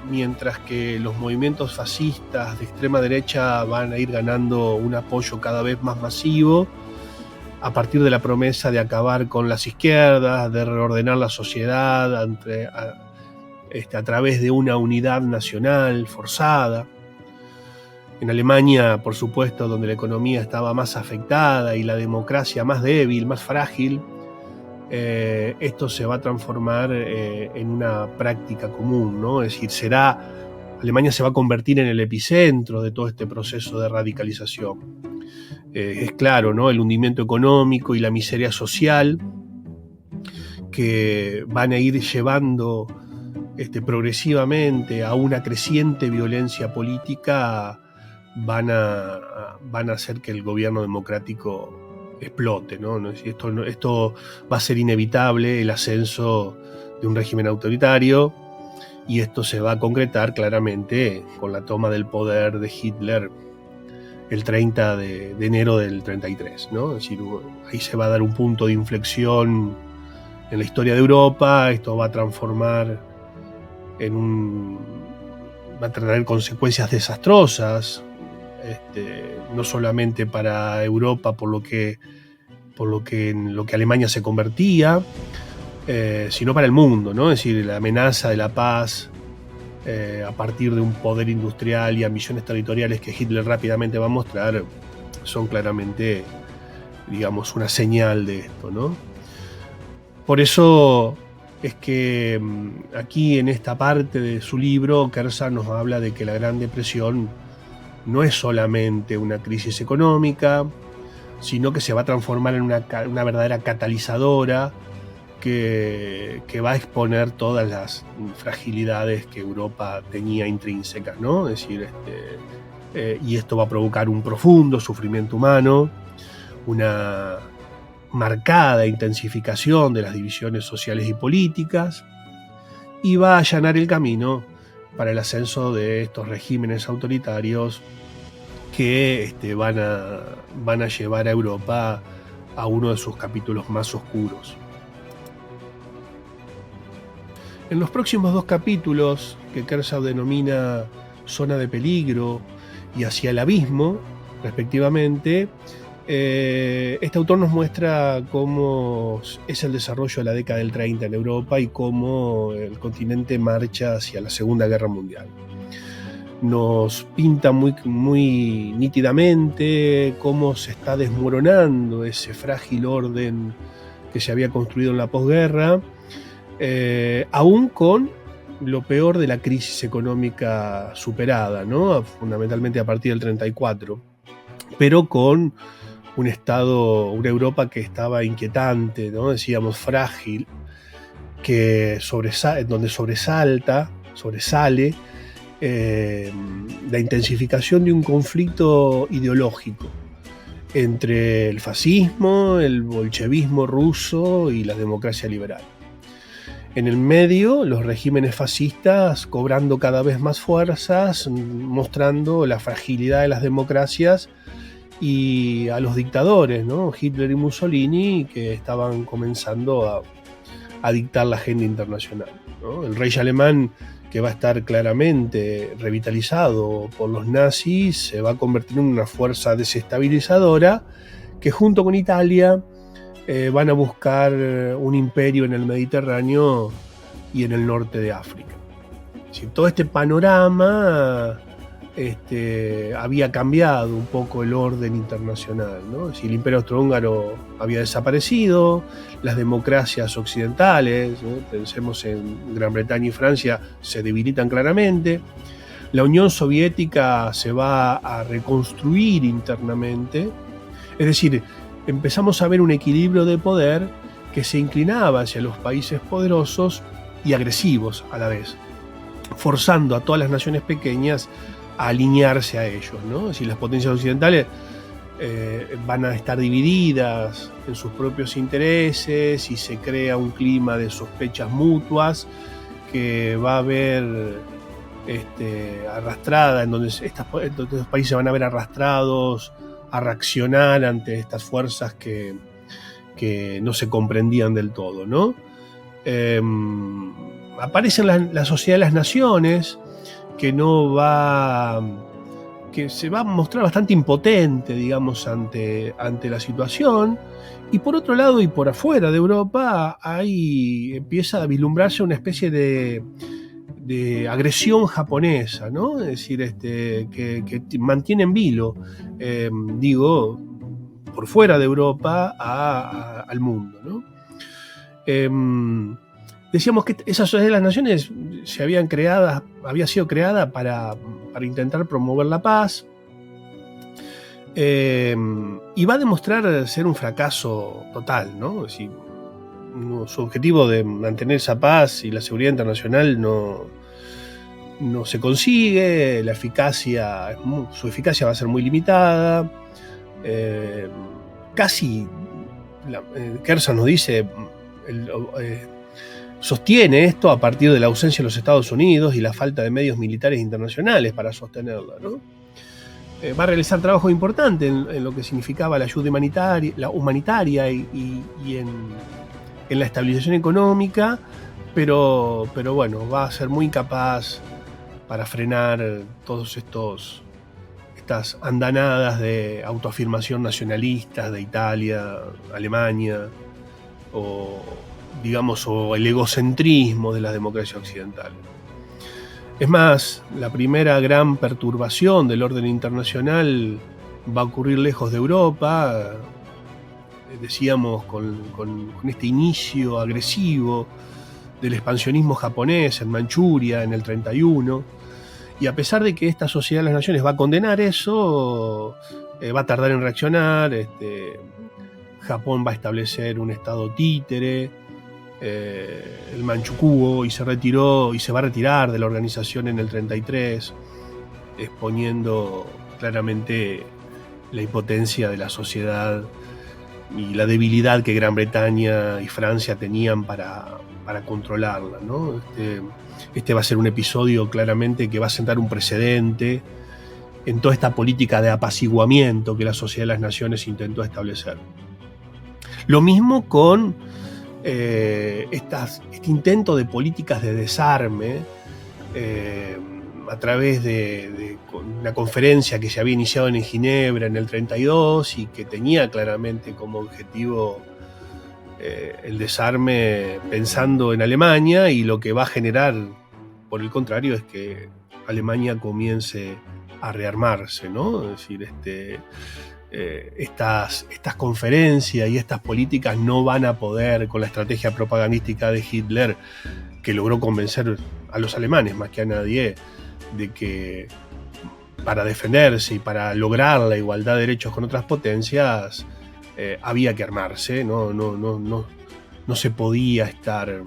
mientras que los movimientos fascistas de extrema derecha van a ir ganando un apoyo cada vez más masivo a partir de la promesa de acabar con las izquierdas, de reordenar la sociedad a través de una unidad nacional forzada. En Alemania, por supuesto, donde la economía estaba más afectada y la democracia más débil, más frágil, esto se va a transformar en una práctica común, ¿no? Es decir, Alemania se va a convertir en el epicentro de todo este proceso de radicalización. Es claro, ¿no? El hundimiento económico y la miseria social que van a ir llevando progresivamente a una creciente violencia política, van a hacer que el gobierno democrático explote, ¿no? Esto va a ser inevitable, el ascenso de un régimen autoritario, y esto se va a concretar claramente con la toma del poder de Hitler el 30 de enero del 33, ¿no? Es decir, ahí se va a dar un punto de inflexión en la historia de Europa. Esto va a transformar va a tener consecuencias desastrosas, no solamente para Europa por lo que Alemania se convertía, sino para el mundo, ¿no? Es decir, la amenaza de la paz a partir de un poder industrial y ambiciones territoriales que Hitler rápidamente va a mostrar son claramente, digamos, una señal de esto, ¿no? Por eso es que aquí en esta parte de su libro, Kersar nos habla de que la Gran Depresión no es solamente una crisis económica, sino que se va a transformar en una verdadera catalizadora que va a exponer todas las fragilidades que Europa tenía intrínsecas, ¿no? Es decir, y esto va a provocar un profundo sufrimiento humano, una marcada intensificación de las divisiones sociales y políticas, y va a allanar el camino para el ascenso de estos regímenes autoritarios que van a llevar a Europa a uno de sus capítulos más oscuros. En los próximos 2 capítulos, que Kersar denomina Zona de Peligro y Hacia el Abismo, respectivamente, este autor nos muestra cómo es el desarrollo de la década del 30 en Europa y cómo el continente marcha hacia la Segunda Guerra Mundial. Nos pinta muy, muy nítidamente cómo se está desmoronando ese frágil orden que se había construido en la posguerra, aún con lo peor de la crisis económica superada, ¿no? Fundamentalmente a partir del 34, pero con una Europa que estaba inquietante, ¿no? Decíamos frágil, donde sobresalta sobresale la intensificación de un conflicto ideológico entre el fascismo, el bolchevismo ruso y la democracia liberal. En el medio, los regímenes fascistas cobrando cada vez más fuerzas, mostrando la fragilidad de las democracias, y a los dictadores, ¿no? Hitler y Mussolini, que estaban comenzando a dictar la agenda internacional, ¿no? El Reich alemán, que va a estar claramente revitalizado por los nazis, se va a convertir en una fuerza desestabilizadora que junto con Italia van a buscar un imperio en el Mediterráneo y en el norte de África. Si todo este panorama había cambiado un poco el orden internacional, ¿no? Si el Imperio Austrohúngaro había desaparecido, las democracias occidentales, ¿no? Pensemos en Gran Bretaña y Francia, se debilitan claramente. La Unión Soviética se va a reconstruir internamente. Es decir, empezamos a ver un equilibrio de poder que se inclinaba hacia los países poderosos y agresivos a la vez, forzando a todas las naciones pequeñas a alinearse a ellos, ¿no? Es decir, las potencias occidentales van a estar divididas en sus propios intereses y se crea un clima de sospechas mutuas que va a haber arrastrada, en donde estos países van a ver arrastrados a reaccionar ante estas fuerzas que no se comprendían del todo, ¿no? Aparecen la Sociedad de las Naciones, que se va a mostrar bastante impotente, digamos, ante la situación. Y por otro lado, y por afuera de Europa, ahí empieza a vislumbrarse una especie de agresión japonesa, ¿no? Es decir, que mantiene en vilo, por fuera de Europa al mundo, ¿no? Decíamos que esa Sociedad de las Naciones había sido creada para intentar promover la paz, y va a demostrar ser un fracaso total, ¿no? Es decir, su objetivo de mantener esa paz y la seguridad internacional no se consigue, su eficacia va a ser muy limitada. Gerson nos dice, sostiene esto a partir de la ausencia de los Estados Unidos y la falta de medios militares internacionales para sostenerla, ¿no? Va a realizar trabajo importante en lo que significaba la ayuda humanitaria y en la estabilización económica, pero bueno, va a ser muy incapaz para frenar todos estas andanadas de autoafirmación nacionalistas de Italia, Alemania, o el egocentrismo de las democracias occidentales. Es más, la primera gran perturbación del orden internacional va a ocurrir lejos de Europa, decíamos, con este inicio agresivo del expansionismo japonés en Manchuria en el 31, y a pesar de que esta Sociedad de las Naciones va a condenar eso, va a tardar en reaccionar. Japón va a establecer un estado títere, el Manchukuo, y se va a retirar de la organización en el 33, exponiendo claramente la impotencia de la sociedad y la debilidad que Gran Bretaña y Francia tenían para controlarla, ¿no? Este va a ser un episodio claramente que va a sentar un precedente en toda esta política de apaciguamiento que la Sociedad de las Naciones intentó establecer. Lo mismo con este intento de políticas de desarme a través de una conferencia que se había iniciado en Ginebra en el 32 y que tenía claramente como objetivo el desarme pensando en Alemania, y lo que va a generar, por el contrario, es que Alemania comience a rearmarse, ¿no? Es decir, estas conferencias y estas políticas no van a poder, con la estrategia propagandística de Hitler, que logró convencer a los alemanes más que a nadie de que para defenderse y para lograr la igualdad de derechos con otras potencias había que armarse, no se podía estar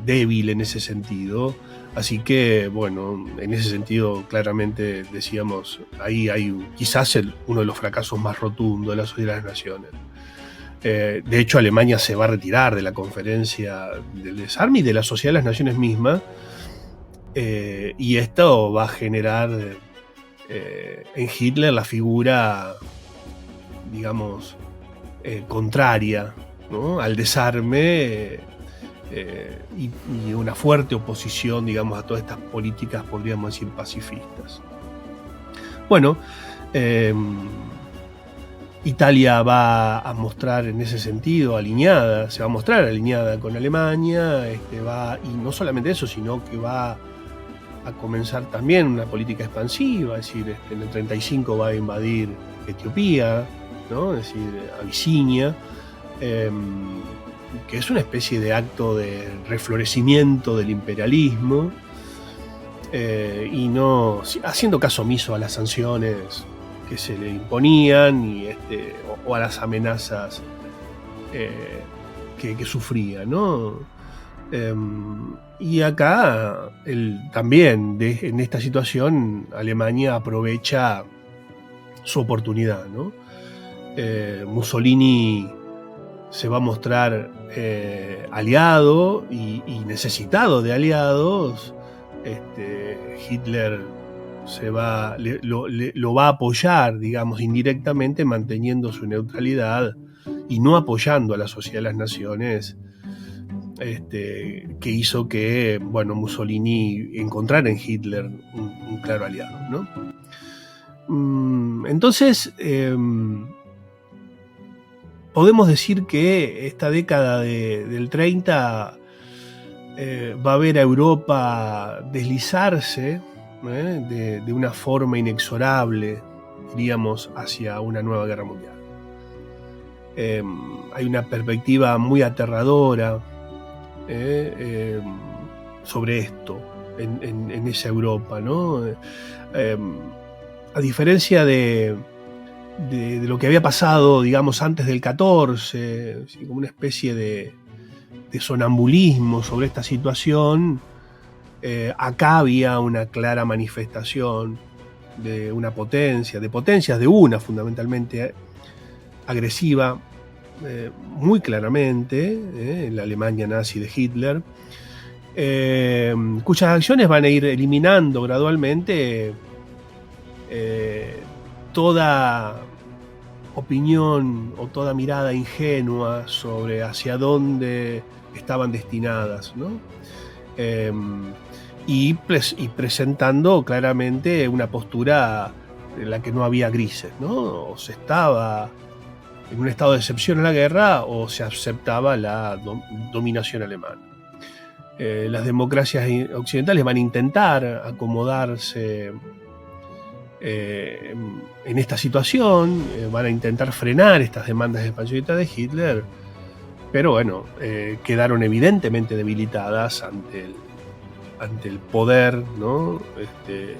débil en ese sentido. Así que, bueno, en ese sentido claramente decíamos, ahí hay quizás uno de los fracasos más rotundos de la Sociedad de las Naciones. De hecho, Alemania se va a retirar de la conferencia del desarme y de la Sociedad de las Naciones misma, y esto va a generar en Hitler la figura, digamos, contraria, ¿no?, al desarme, y una fuerte oposición, digamos, a todas estas políticas, podríamos decir, pacifistas. Bueno, Italia va a mostrar en ese sentido se va a mostrar alineada con Alemania, y no solamente eso, sino que va a comenzar también una política expansiva, es decir, en el 35 va a invadir Etiopía, ¿no?, es decir, Abisinia, que es una especie de acto de reflorecimiento del imperialismo, y no haciendo caso omiso a las sanciones que se le imponían o a las amenazas que sufría, ¿no? Y acá también en esta situación Alemania aprovecha su oportunidad, ¿no? Mussolini se va a mostrar aliado y necesitado de aliados. Hitler lo va a apoyar, digamos, indirectamente, manteniendo su neutralidad y no apoyando a la Sociedad de las Naciones, que hizo que, bueno, Mussolini encontrara en Hitler un claro aliado, ¿no? Entonces, podemos decir que esta década del 30 va a ver a Europa deslizarse de una forma inexorable, diríamos, hacia una nueva guerra mundial. Hay una perspectiva muy aterradora sobre esto en esa Europa, ¿no? A diferencia de lo que había pasado, digamos, antes del 14, como una especie de sonambulismo sobre esta situación, acá había una clara manifestación de una potencia, de una fundamentalmente agresiva, muy claramente, en la Alemania nazi de Hitler, cuyas acciones van a ir eliminando gradualmente toda opinión o toda mirada ingenua sobre hacia dónde estaban destinadas, ¿no? Y presentando claramente una postura en la que no había grises, ¿no? O se estaba en un estado de excepción a la guerra o se aceptaba la dominación alemana. Las democracias occidentales van a intentar acomodarse en esta situación, van a intentar frenar estas demandas expansionistas de Hitler, pero bueno, quedaron evidentemente debilitadas ante el poder, ¿no? De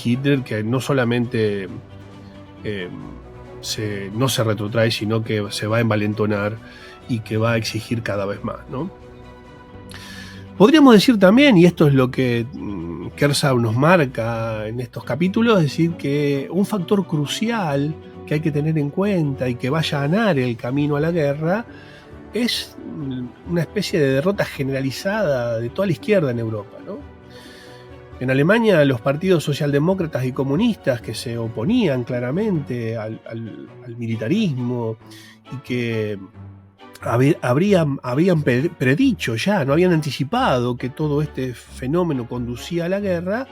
Hitler, que no solamente no se retrotrae, sino que se va a envalentonar y que va a exigir cada vez más, ¿no? Podríamos decir también, y esto es lo que Kersau nos marca en estos capítulos, es decir, que un factor crucial que hay que tener en cuenta y que va a allanar el camino a la guerra es una especie de derrota generalizada de toda la izquierda en Europa, ¿no? En Alemania, los partidos socialdemócratas y comunistas que se oponían claramente al militarismo y que habrían predicho ya, no habían anticipado que todo este fenómeno conducía a la guerra,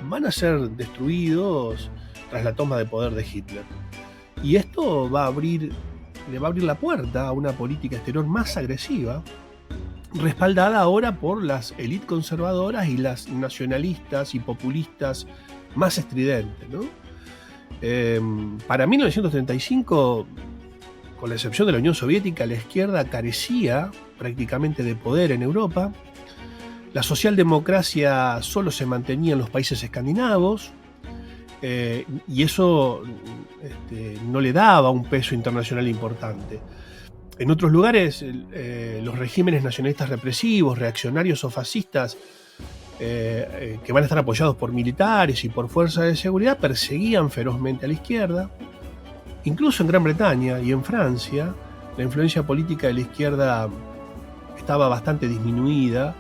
van a ser destruidos tras la toma de poder de Hitler. Y esto le va a abrir la puerta a una política exterior más agresiva, respaldada ahora por las élites conservadoras y las nacionalistas y populistas más estridentes, ¿no? Para 1935, con la excepción de la Unión Soviética, la izquierda carecía prácticamente de poder en Europa. La socialdemocracia solo se mantenía en los países escandinavos, y eso no le daba un peso internacional importante. En otros lugares, los regímenes nacionalistas represivos, reaccionarios o fascistas, que van a estar apoyados por militares y por fuerzas de seguridad, perseguían ferozmente a la izquierda. Incluso en Gran Bretaña y en Francia, la influencia política de la izquierda estaba bastante disminuida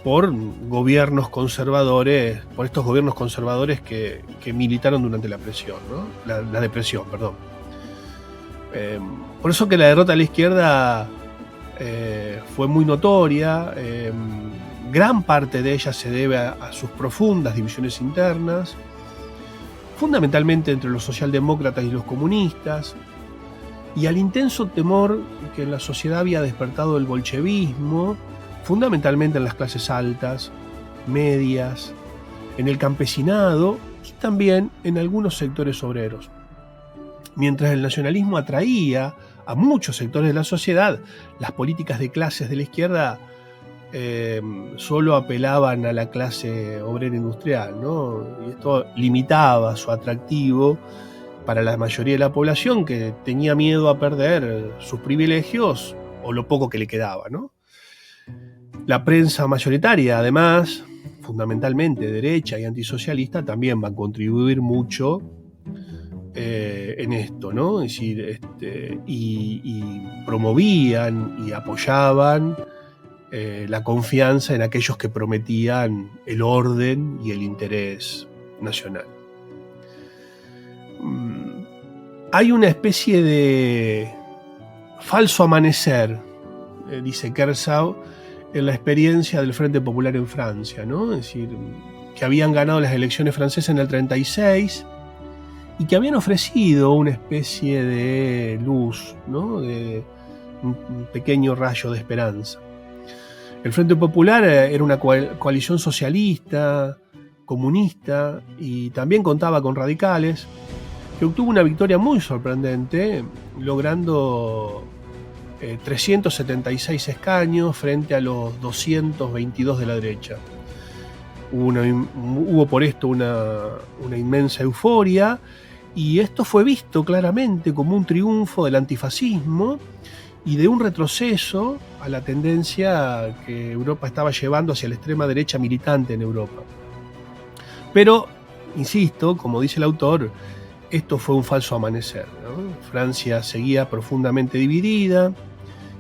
por gobiernos conservadores, por estos gobiernos conservadores que militaron durante la depresión, ¿no? La depresión, perdón. Por eso que la derrota de la izquierda fue muy notoria. Gran parte de ella se debe a sus profundas divisiones internas, fundamentalmente entre los socialdemócratas y los comunistas, y al intenso temor que en la sociedad había despertado el bolchevismo, fundamentalmente en las clases altas, medias, en el campesinado y también en algunos sectores obreros. Mientras el nacionalismo atraía a muchos sectores de la sociedad, las políticas de clases de la izquierda solo apelaban a la clase obrera industrial, ¿no? Y esto limitaba su atractivo para la mayoría de la población, que tenía miedo a perder sus privilegios o lo poco que le quedaba, ¿no? La prensa mayoritaria, además, fundamentalmente derecha y antisocialista, también va a contribuir mucho en esto, ¿no? Es decir, y promovían y apoyaban la confianza en aquellos que prometían el orden y el interés nacional. Hay una especie de falso amanecer, dice Kersau, en la experiencia del Frente Popular en Francia, ¿no? Es decir, que habían ganado las elecciones francesas en el 36 y que habían ofrecido una especie de luz, ¿no? De un pequeño rayo de esperanza. El Frente Popular era una coalición socialista, comunista, y también contaba con radicales, que obtuvo una victoria muy sorprendente, logrando 376 escaños frente a los 222 de la derecha. Hubo por esto una inmensa euforia, y esto fue visto claramente como un triunfo del antifascismo y de un retroceso a la tendencia que Europa estaba llevando hacia la extrema derecha militante en Europa. Pero, insisto, como dice el autor, esto fue un falso amanecer, ¿no? Francia seguía profundamente dividida,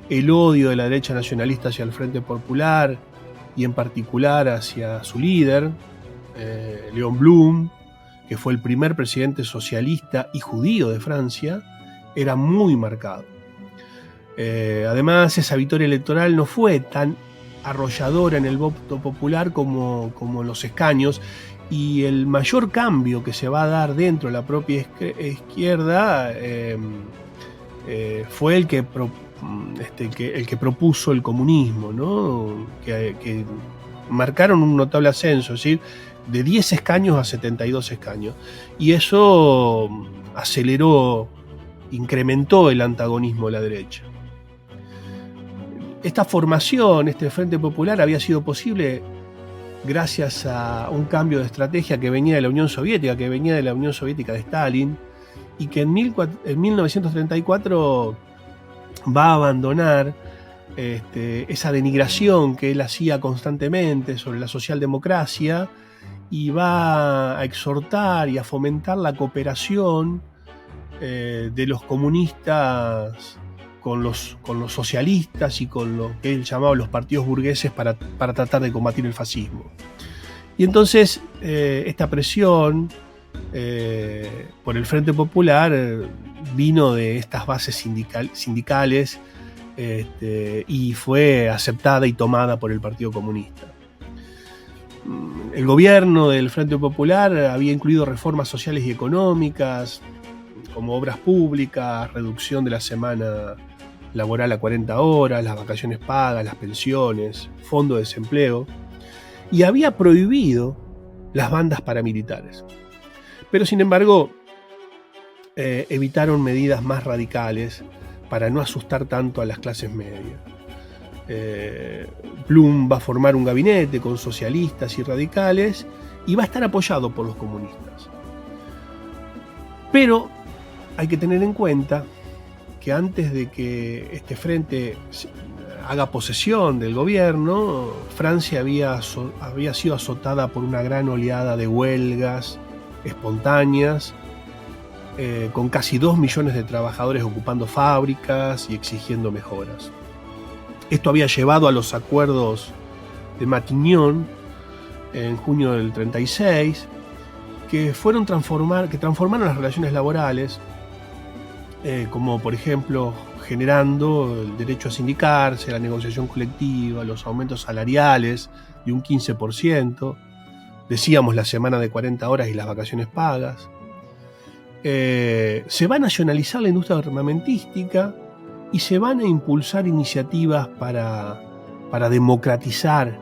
el odio de la derecha nacionalista hacia el Frente Popular y en particular hacia su líder, Léon Blum, que fue el primer presidente socialista y judío de Francia, era muy marcado. Además, esa victoria electoral no fue tan arrolladora en el voto popular como en los escaños, y el mayor cambio que se va a dar dentro de la propia izquierda fue el que propuso el comunismo, ¿no? Que marcaron un notable ascenso, es decir, de 10 escaños a 72 escaños. Y eso aceleró, incrementó el antagonismo de la derecha. Esta formación, este Frente Popular, había sido posible gracias a un cambio de estrategia que venía de la Unión Soviética, de Stalin, y que en 1934 va a abandonar esa denigración que él hacía constantemente sobre la socialdemocracia, y va a exhortar y a fomentar la cooperación de los comunistas con los socialistas y con lo que él llamaba los partidos burgueses para tratar de combatir el fascismo. Y entonces esta presión por el Frente Popular vino de estas bases sindicales y fue aceptada y tomada por el Partido Comunista. El gobierno del Frente Popular había incluido reformas sociales y económicas, como obras públicas, reducción de la semana laboral a 40 horas, las vacaciones pagas, las pensiones, fondo de desempleo, y había prohibido las bandas paramilitares. Pero sin embargo, evitaron medidas más radicales para no asustar tanto a las clases medias. Blum va a formar un gabinete con socialistas y radicales y va a estar apoyado por los comunistas. Pero hay que tener en cuenta que antes de que este frente haga posesión del gobierno, Francia había sido azotada por una gran oleada de huelgas espontáneas, con casi 2 millones de trabajadores ocupando fábricas y exigiendo mejoras. Esto había llevado a los acuerdos de Matignon en junio del 36, que transformaron las relaciones laborales, como por ejemplo generando el derecho a sindicarse, la negociación colectiva, los aumentos salariales de un 15%, decíamos la semana de 40 horas y las vacaciones pagas. Se va a nacionalizar la industria armamentística y se van a impulsar iniciativas para democratizar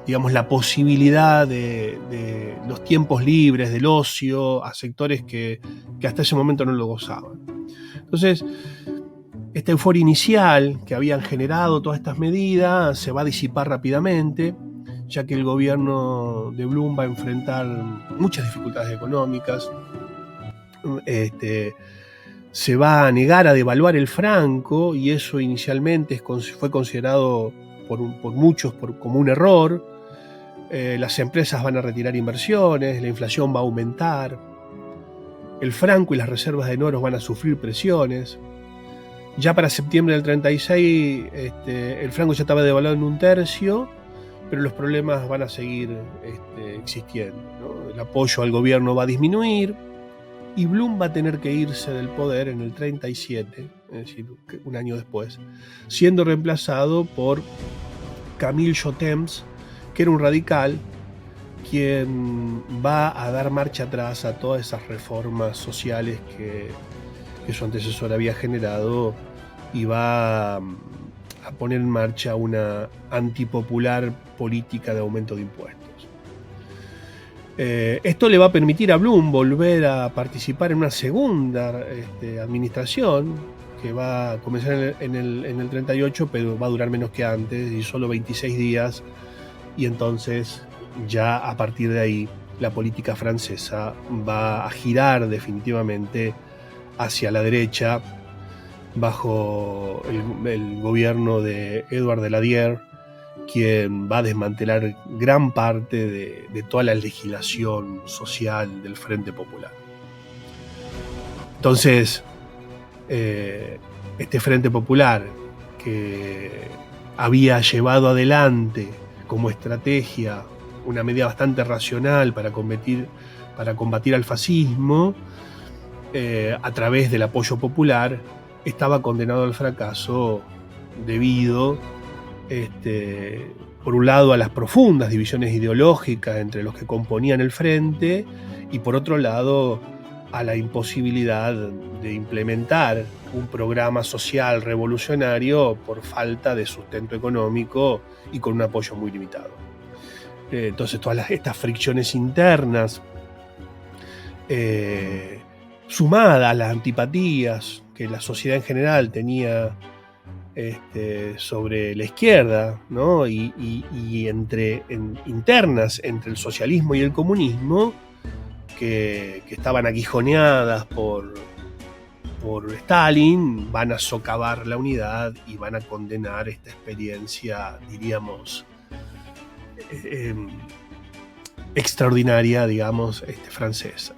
digamos, la posibilidad de los tiempos libres, del ocio, a sectores que hasta ese momento no lo gozaban. Entonces, esta euforia inicial que habían generado todas estas medidas se va a disipar rápidamente, ya que el gobierno de Blum va a enfrentar muchas dificultades económicas. Se va a negar a devaluar el franco, y eso inicialmente fue considerado por muchos como un error. Las empresas van a retirar inversiones, la inflación va a aumentar, el franco y las reservas de oro van a sufrir presiones. Ya para septiembre del 36 el franco ya estaba devaluado en 1/3, pero los problemas van a seguir existiendo, ¿no? El apoyo al gobierno va a disminuir y Blum va a tener que irse del poder en el 37, es decir, un año después, siendo reemplazado por Camille Jotems, que era un radical, quien va a dar marcha atrás a todas esas reformas sociales que su antecesor había generado, y va a poner en marcha una antipopular política de aumento de impuestos. Esto le va a permitir a Blum volver a participar en una segunda administración, que va a comenzar en el 38, pero va a durar menos que antes, y solo 26 días, y entonces ya a partir de ahí la política francesa va a girar definitivamente hacia la derecha bajo el gobierno de Edouard Daladier, quien va a desmantelar gran parte de toda la legislación social del Frente Popular. Entonces, este Frente Popular, que había llevado adelante como estrategia una medida bastante racional para combatir al fascismo, a través del apoyo popular, estaba condenado al fracaso debido, por un lado, a las profundas divisiones ideológicas entre los que componían el frente, y por otro lado a la imposibilidad de implementar un programa social revolucionario por falta de sustento económico y con un apoyo muy limitado. Entonces todas estas fricciones internas, sumadas a las antipatías que la sociedad en general tenía sobre la izquierda, ¿no? y internas entre el socialismo y el comunismo, que estaban aguijoneadas por Stalin, van a socavar la unidad y van a condenar esta experiencia, diríamos, extraordinaria, digamos, francesa.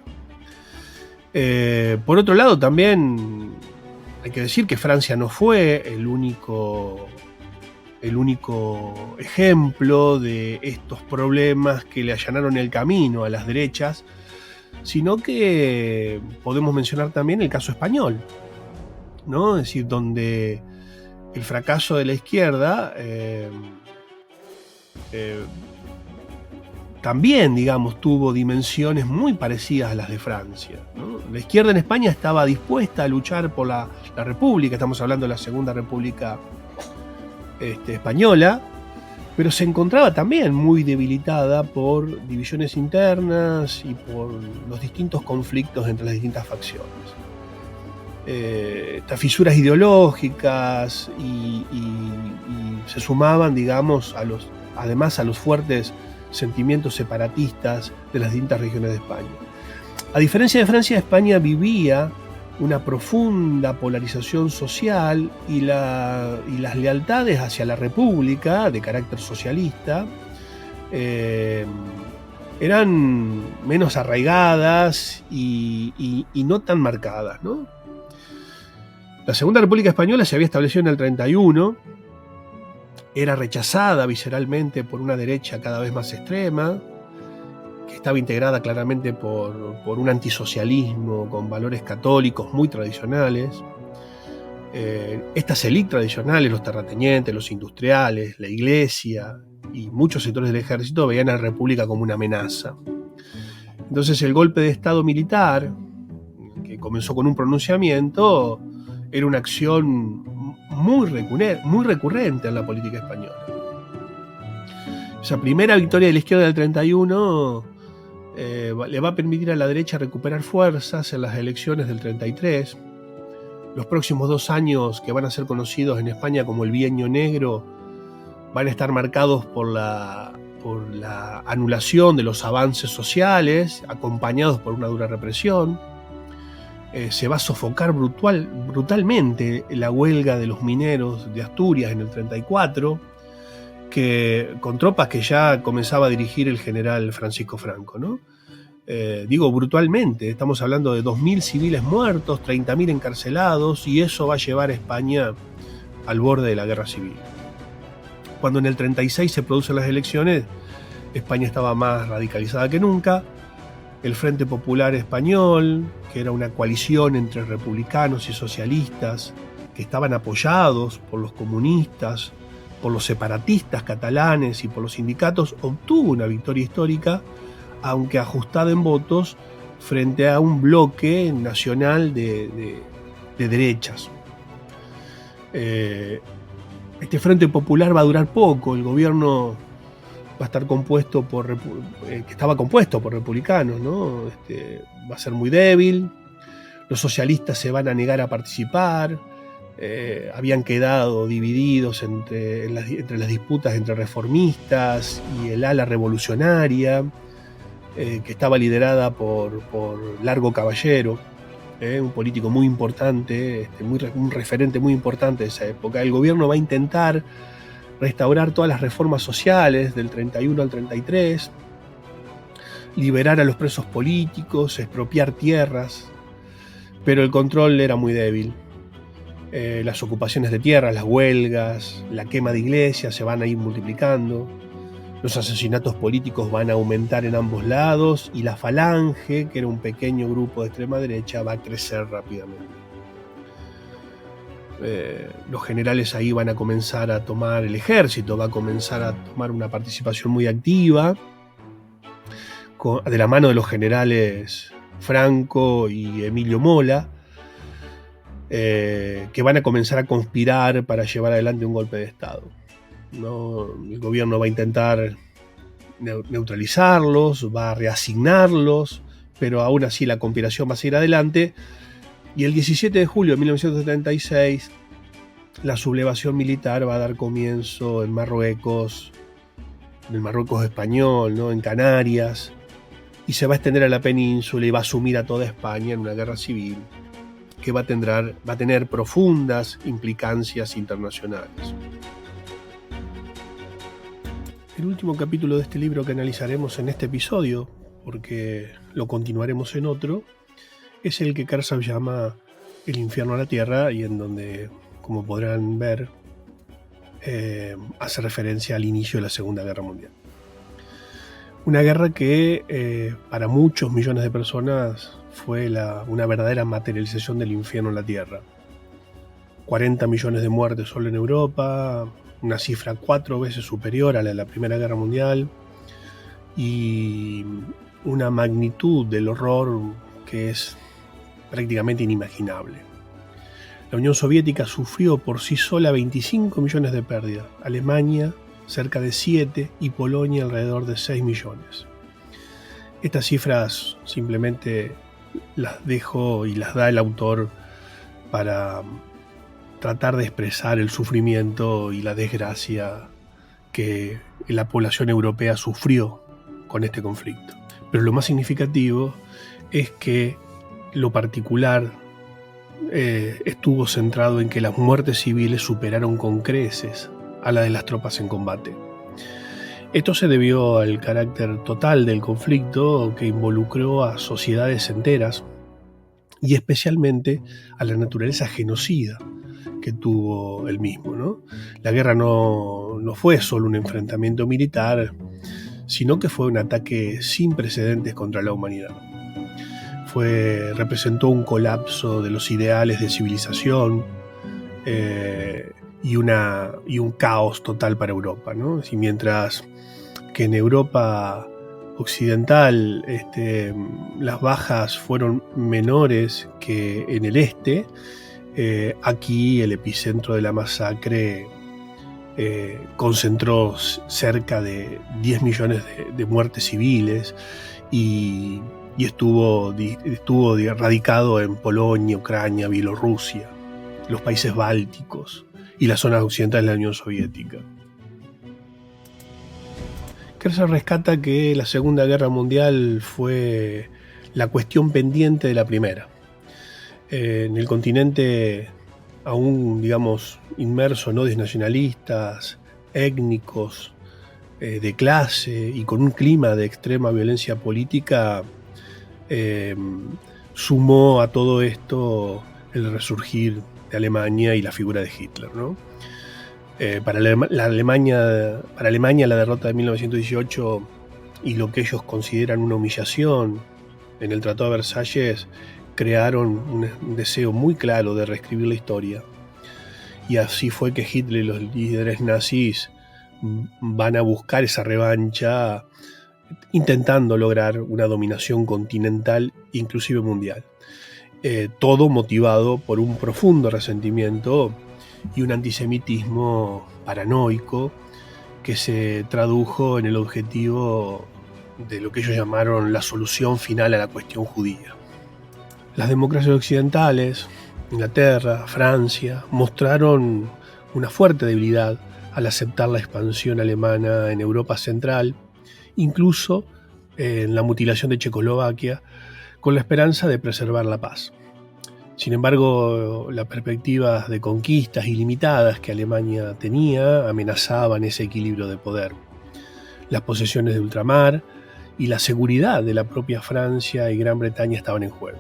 Por otro lado, también hay que decir que Francia no fue el único ejemplo de estos problemas que le allanaron el camino a las derechas, sino que podemos mencionar también el caso español, ¿no? Es decir, donde el fracaso de la izquierda también, digamos, tuvo dimensiones muy parecidas a las de Francia, ¿no? La izquierda en España estaba dispuesta a luchar por la República, estamos hablando de la Segunda República Española, pero se encontraba también muy debilitada por divisiones internas y por los distintos conflictos entre las distintas facciones. Estas fisuras ideológicas y se sumaban, digamos, además a los fuertes sentimientos separatistas de las distintas regiones de España. A diferencia de Francia, España vivía una profunda polarización social y las lealtades hacia la República de carácter socialista eran menos arraigadas y no tan marcadas, ¿no? La Segunda República Española se había establecido en el 31, era rechazada visceralmente por una derecha cada vez más extrema, que estaba integrada claramente por un antisocialismo con valores católicos muy tradicionales. Estas élites tradicionales, los terratenientes, los industriales, la iglesia y muchos sectores del ejército veían a la República como una amenaza. Entonces el golpe de Estado militar, que comenzó con un pronunciamiento, era una acción muy recurrente en la política española. Esa primera victoria de la izquierda del 31 le va a permitir a la derecha recuperar fuerzas en las elecciones del 33. Los próximos 2 años, que van a ser conocidos en España como el Bienio Negro, van a estar marcados por la anulación de los avances sociales, acompañados por una dura represión. Se va a sofocar brutalmente la huelga de los mineros de Asturias en el 34, con tropas que ya comenzaba a dirigir el general Francisco Franco, ¿no? Digo brutalmente, estamos hablando de 2.000 civiles muertos, 30.000 encarcelados, y eso va a llevar a España al borde de la guerra civil. Cuando en el 36 se producen las elecciones, España estaba más radicalizada que nunca. El Frente Popular Español, que era una coalición entre republicanos y socialistas, que estaban apoyados por los comunistas, por los separatistas catalanes y por los sindicatos, obtuvo una victoria histórica, aunque ajustada en votos, frente a un bloque nacional de derechas. Este Frente Popular va a durar poco. El gobierno va a estar compuesto que estaba compuesto por republicanos, ¿no? Va a ser muy débil. Los socialistas se van a negar a participar. Habían quedado divididos entre las disputas entre reformistas y el ala revolucionaria, que estaba liderada por Largo Caballero, un político muy importante, un referente muy importante de esa época. El gobierno va a intentar restaurar todas las reformas sociales del 31 al 33, liberar a los presos políticos, expropiar tierras, pero el control era muy débil. Las ocupaciones de tierras, las huelgas, la quema de iglesias se van a ir multiplicando, los asesinatos políticos van a aumentar en ambos lados y la Falange, que era un pequeño grupo de extrema derecha, va a crecer rápidamente. Los generales ahí van a comenzar a tomar, el ejército va a comenzar a tomar una participación muy activa, de la mano de los generales Franco y Emilio Mola, que van a comenzar a conspirar para llevar adelante un golpe de Estado, ¿no? El gobierno va a intentar neutralizarlos, va a reasignarlos, pero aún así la conspiración va a seguir adelante. Y el 17 de julio de 1976, la sublevación militar va a dar comienzo en Marruecos, en el Marruecos español, ¿no? En Canarias, y se va a extender a la península y va a sumir a toda España en una guerra civil que va a tener profundas implicancias internacionales. El último capítulo de este libro que analizaremos en este episodio, porque lo continuaremos en otro, es el que Kershaw llama El infierno a la tierra, y en donde, como podrán ver, hace referencia al inicio de la Segunda Guerra Mundial. Una guerra que para muchos millones de personas fue una verdadera materialización del infierno en la tierra. 40 millones de muertes solo en Europa, una cifra 4 veces superior a la de la Primera Guerra Mundial, y una magnitud del horror que es prácticamente inimaginable. La Unión Soviética sufrió por sí sola 25 millones de pérdidas, Alemania cerca de 7 y Polonia alrededor de 6 millones. Estas cifras simplemente las dejo y las da el autor para tratar de expresar el sufrimiento y la desgracia que la población europea sufrió con este conflicto. Pero lo más significativo es que lo particular estuvo centrado en que las muertes civiles superaron con creces a la de las tropas en combate. Esto se debió al carácter total del conflicto que involucró a sociedades enteras y especialmente a la naturaleza genocida que tuvo el mismo, ¿no? La guerra no fue solo un enfrentamiento militar, sino que fue un ataque sin precedentes contra la humanidad. Representó un colapso de los ideales de civilización y un caos total para Europa, ¿no? Y mientras que en Europa occidental las bajas fueron menores que en el este, aquí el epicentro de la masacre concentró cerca de 10 millones de muertes civiles y estuvo radicado en Polonia, Ucrania, Bielorrusia, los países bálticos y las zonas occidentales de la Unión Soviética. Kerzhard rescata que la Segunda Guerra Mundial fue la cuestión pendiente de la primera. En el continente aún, inmerso en odios nacionalistas, étnicos, de clase y con un clima de extrema violencia política, sumó a todo esto el resurgir de Alemania y la figura de Hitler, ¿no? Para Alemania la derrota de 1918 y lo que ellos consideran una humillación en el Tratado de Versalles crearon un deseo muy claro de reescribir la historia. Y así fue que Hitler y los líderes nazis van a buscar esa revancha intentando lograr una dominación continental, inclusive mundial. Todo motivado por un profundo resentimiento y un antisemitismo paranoico que se tradujo en el objetivo de lo que ellos llamaron la solución final a la cuestión judía. Las democracias occidentales, Inglaterra, Francia, mostraron una fuerte debilidad al aceptar la expansión alemana en Europa Central, incluso en la mutilación de Checoslovaquia, con la esperanza de preservar la paz. Sin embargo, las perspectivas de conquistas ilimitadas que Alemania tenía amenazaban ese equilibrio de poder. Las posesiones de ultramar y la seguridad de la propia Francia y Gran Bretaña estaban en juego.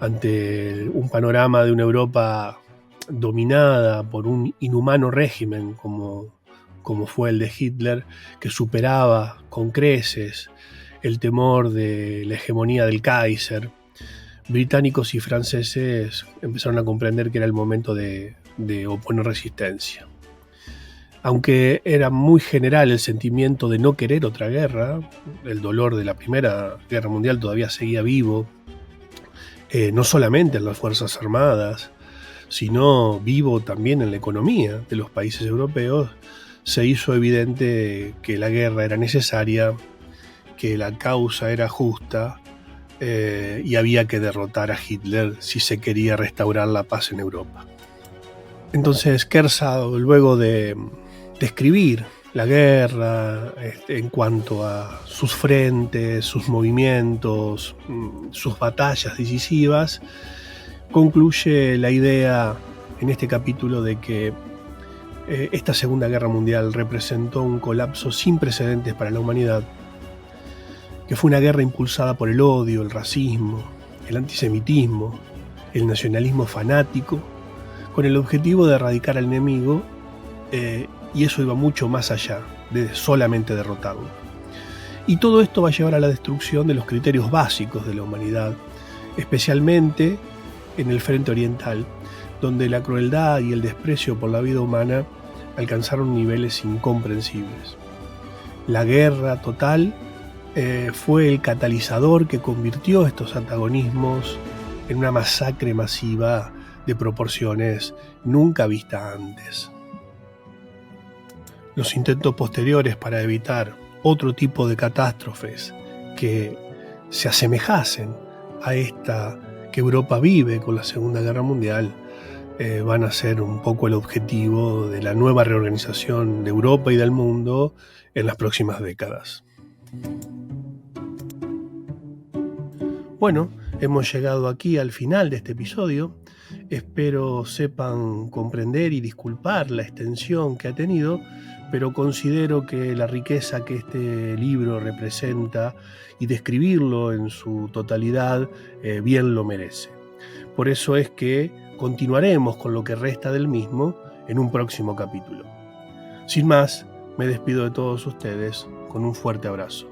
Ante un panorama de una Europa dominada por un inhumano régimen como fue el de Hitler, que superaba con creces el temor de la hegemonía del Kaiser, británicos y franceses empezaron a comprender que era el momento de oponer resistencia. Aunque era muy general el sentimiento de no querer otra guerra, el dolor de la Primera Guerra Mundial todavía seguía vivo, no solamente en las Fuerzas Armadas, sino vivo también en la economía de los países europeos, se hizo evidente que la guerra era necesaria, que la causa era justa, y había que derrotar a Hitler si se quería restaurar la paz en Europa. Entonces Kerzhard, luego de describir la guerra en cuanto a sus frentes, sus movimientos, sus batallas decisivas, concluye la idea en este capítulo de que esta Segunda Guerra Mundial representó un colapso sin precedentes para la humanidad, que fue una guerra impulsada por el odio, el racismo, el antisemitismo, el nacionalismo fanático, con el objetivo de erradicar al enemigo, y eso iba mucho más allá de solamente derrotarlo. Y todo esto va a llevar a la destrucción de los criterios básicos de la humanidad, especialmente en el frente oriental, donde la crueldad y el desprecio por la vida humana alcanzaron niveles incomprensibles. La guerra total fue el catalizador que convirtió estos antagonismos en una masacre masiva de proporciones nunca vistas antes. Los intentos posteriores para evitar otro tipo de catástrofes que se asemejasen a esta que Europa vive con la Segunda Guerra Mundial van a ser un poco el objetivo de la nueva reorganización de Europa y del mundo en las próximas décadas. Bueno, Hemos llegado aquí al final de este episodio. Espero sepan comprender y disculpar la extensión que ha tenido, pero considero que la riqueza que este libro representa y describirlo en su totalidad bien lo merece. Por eso es que continuaremos con lo que resta del mismo en un próximo capítulo. Sin más, me despido de todos ustedes con un fuerte abrazo.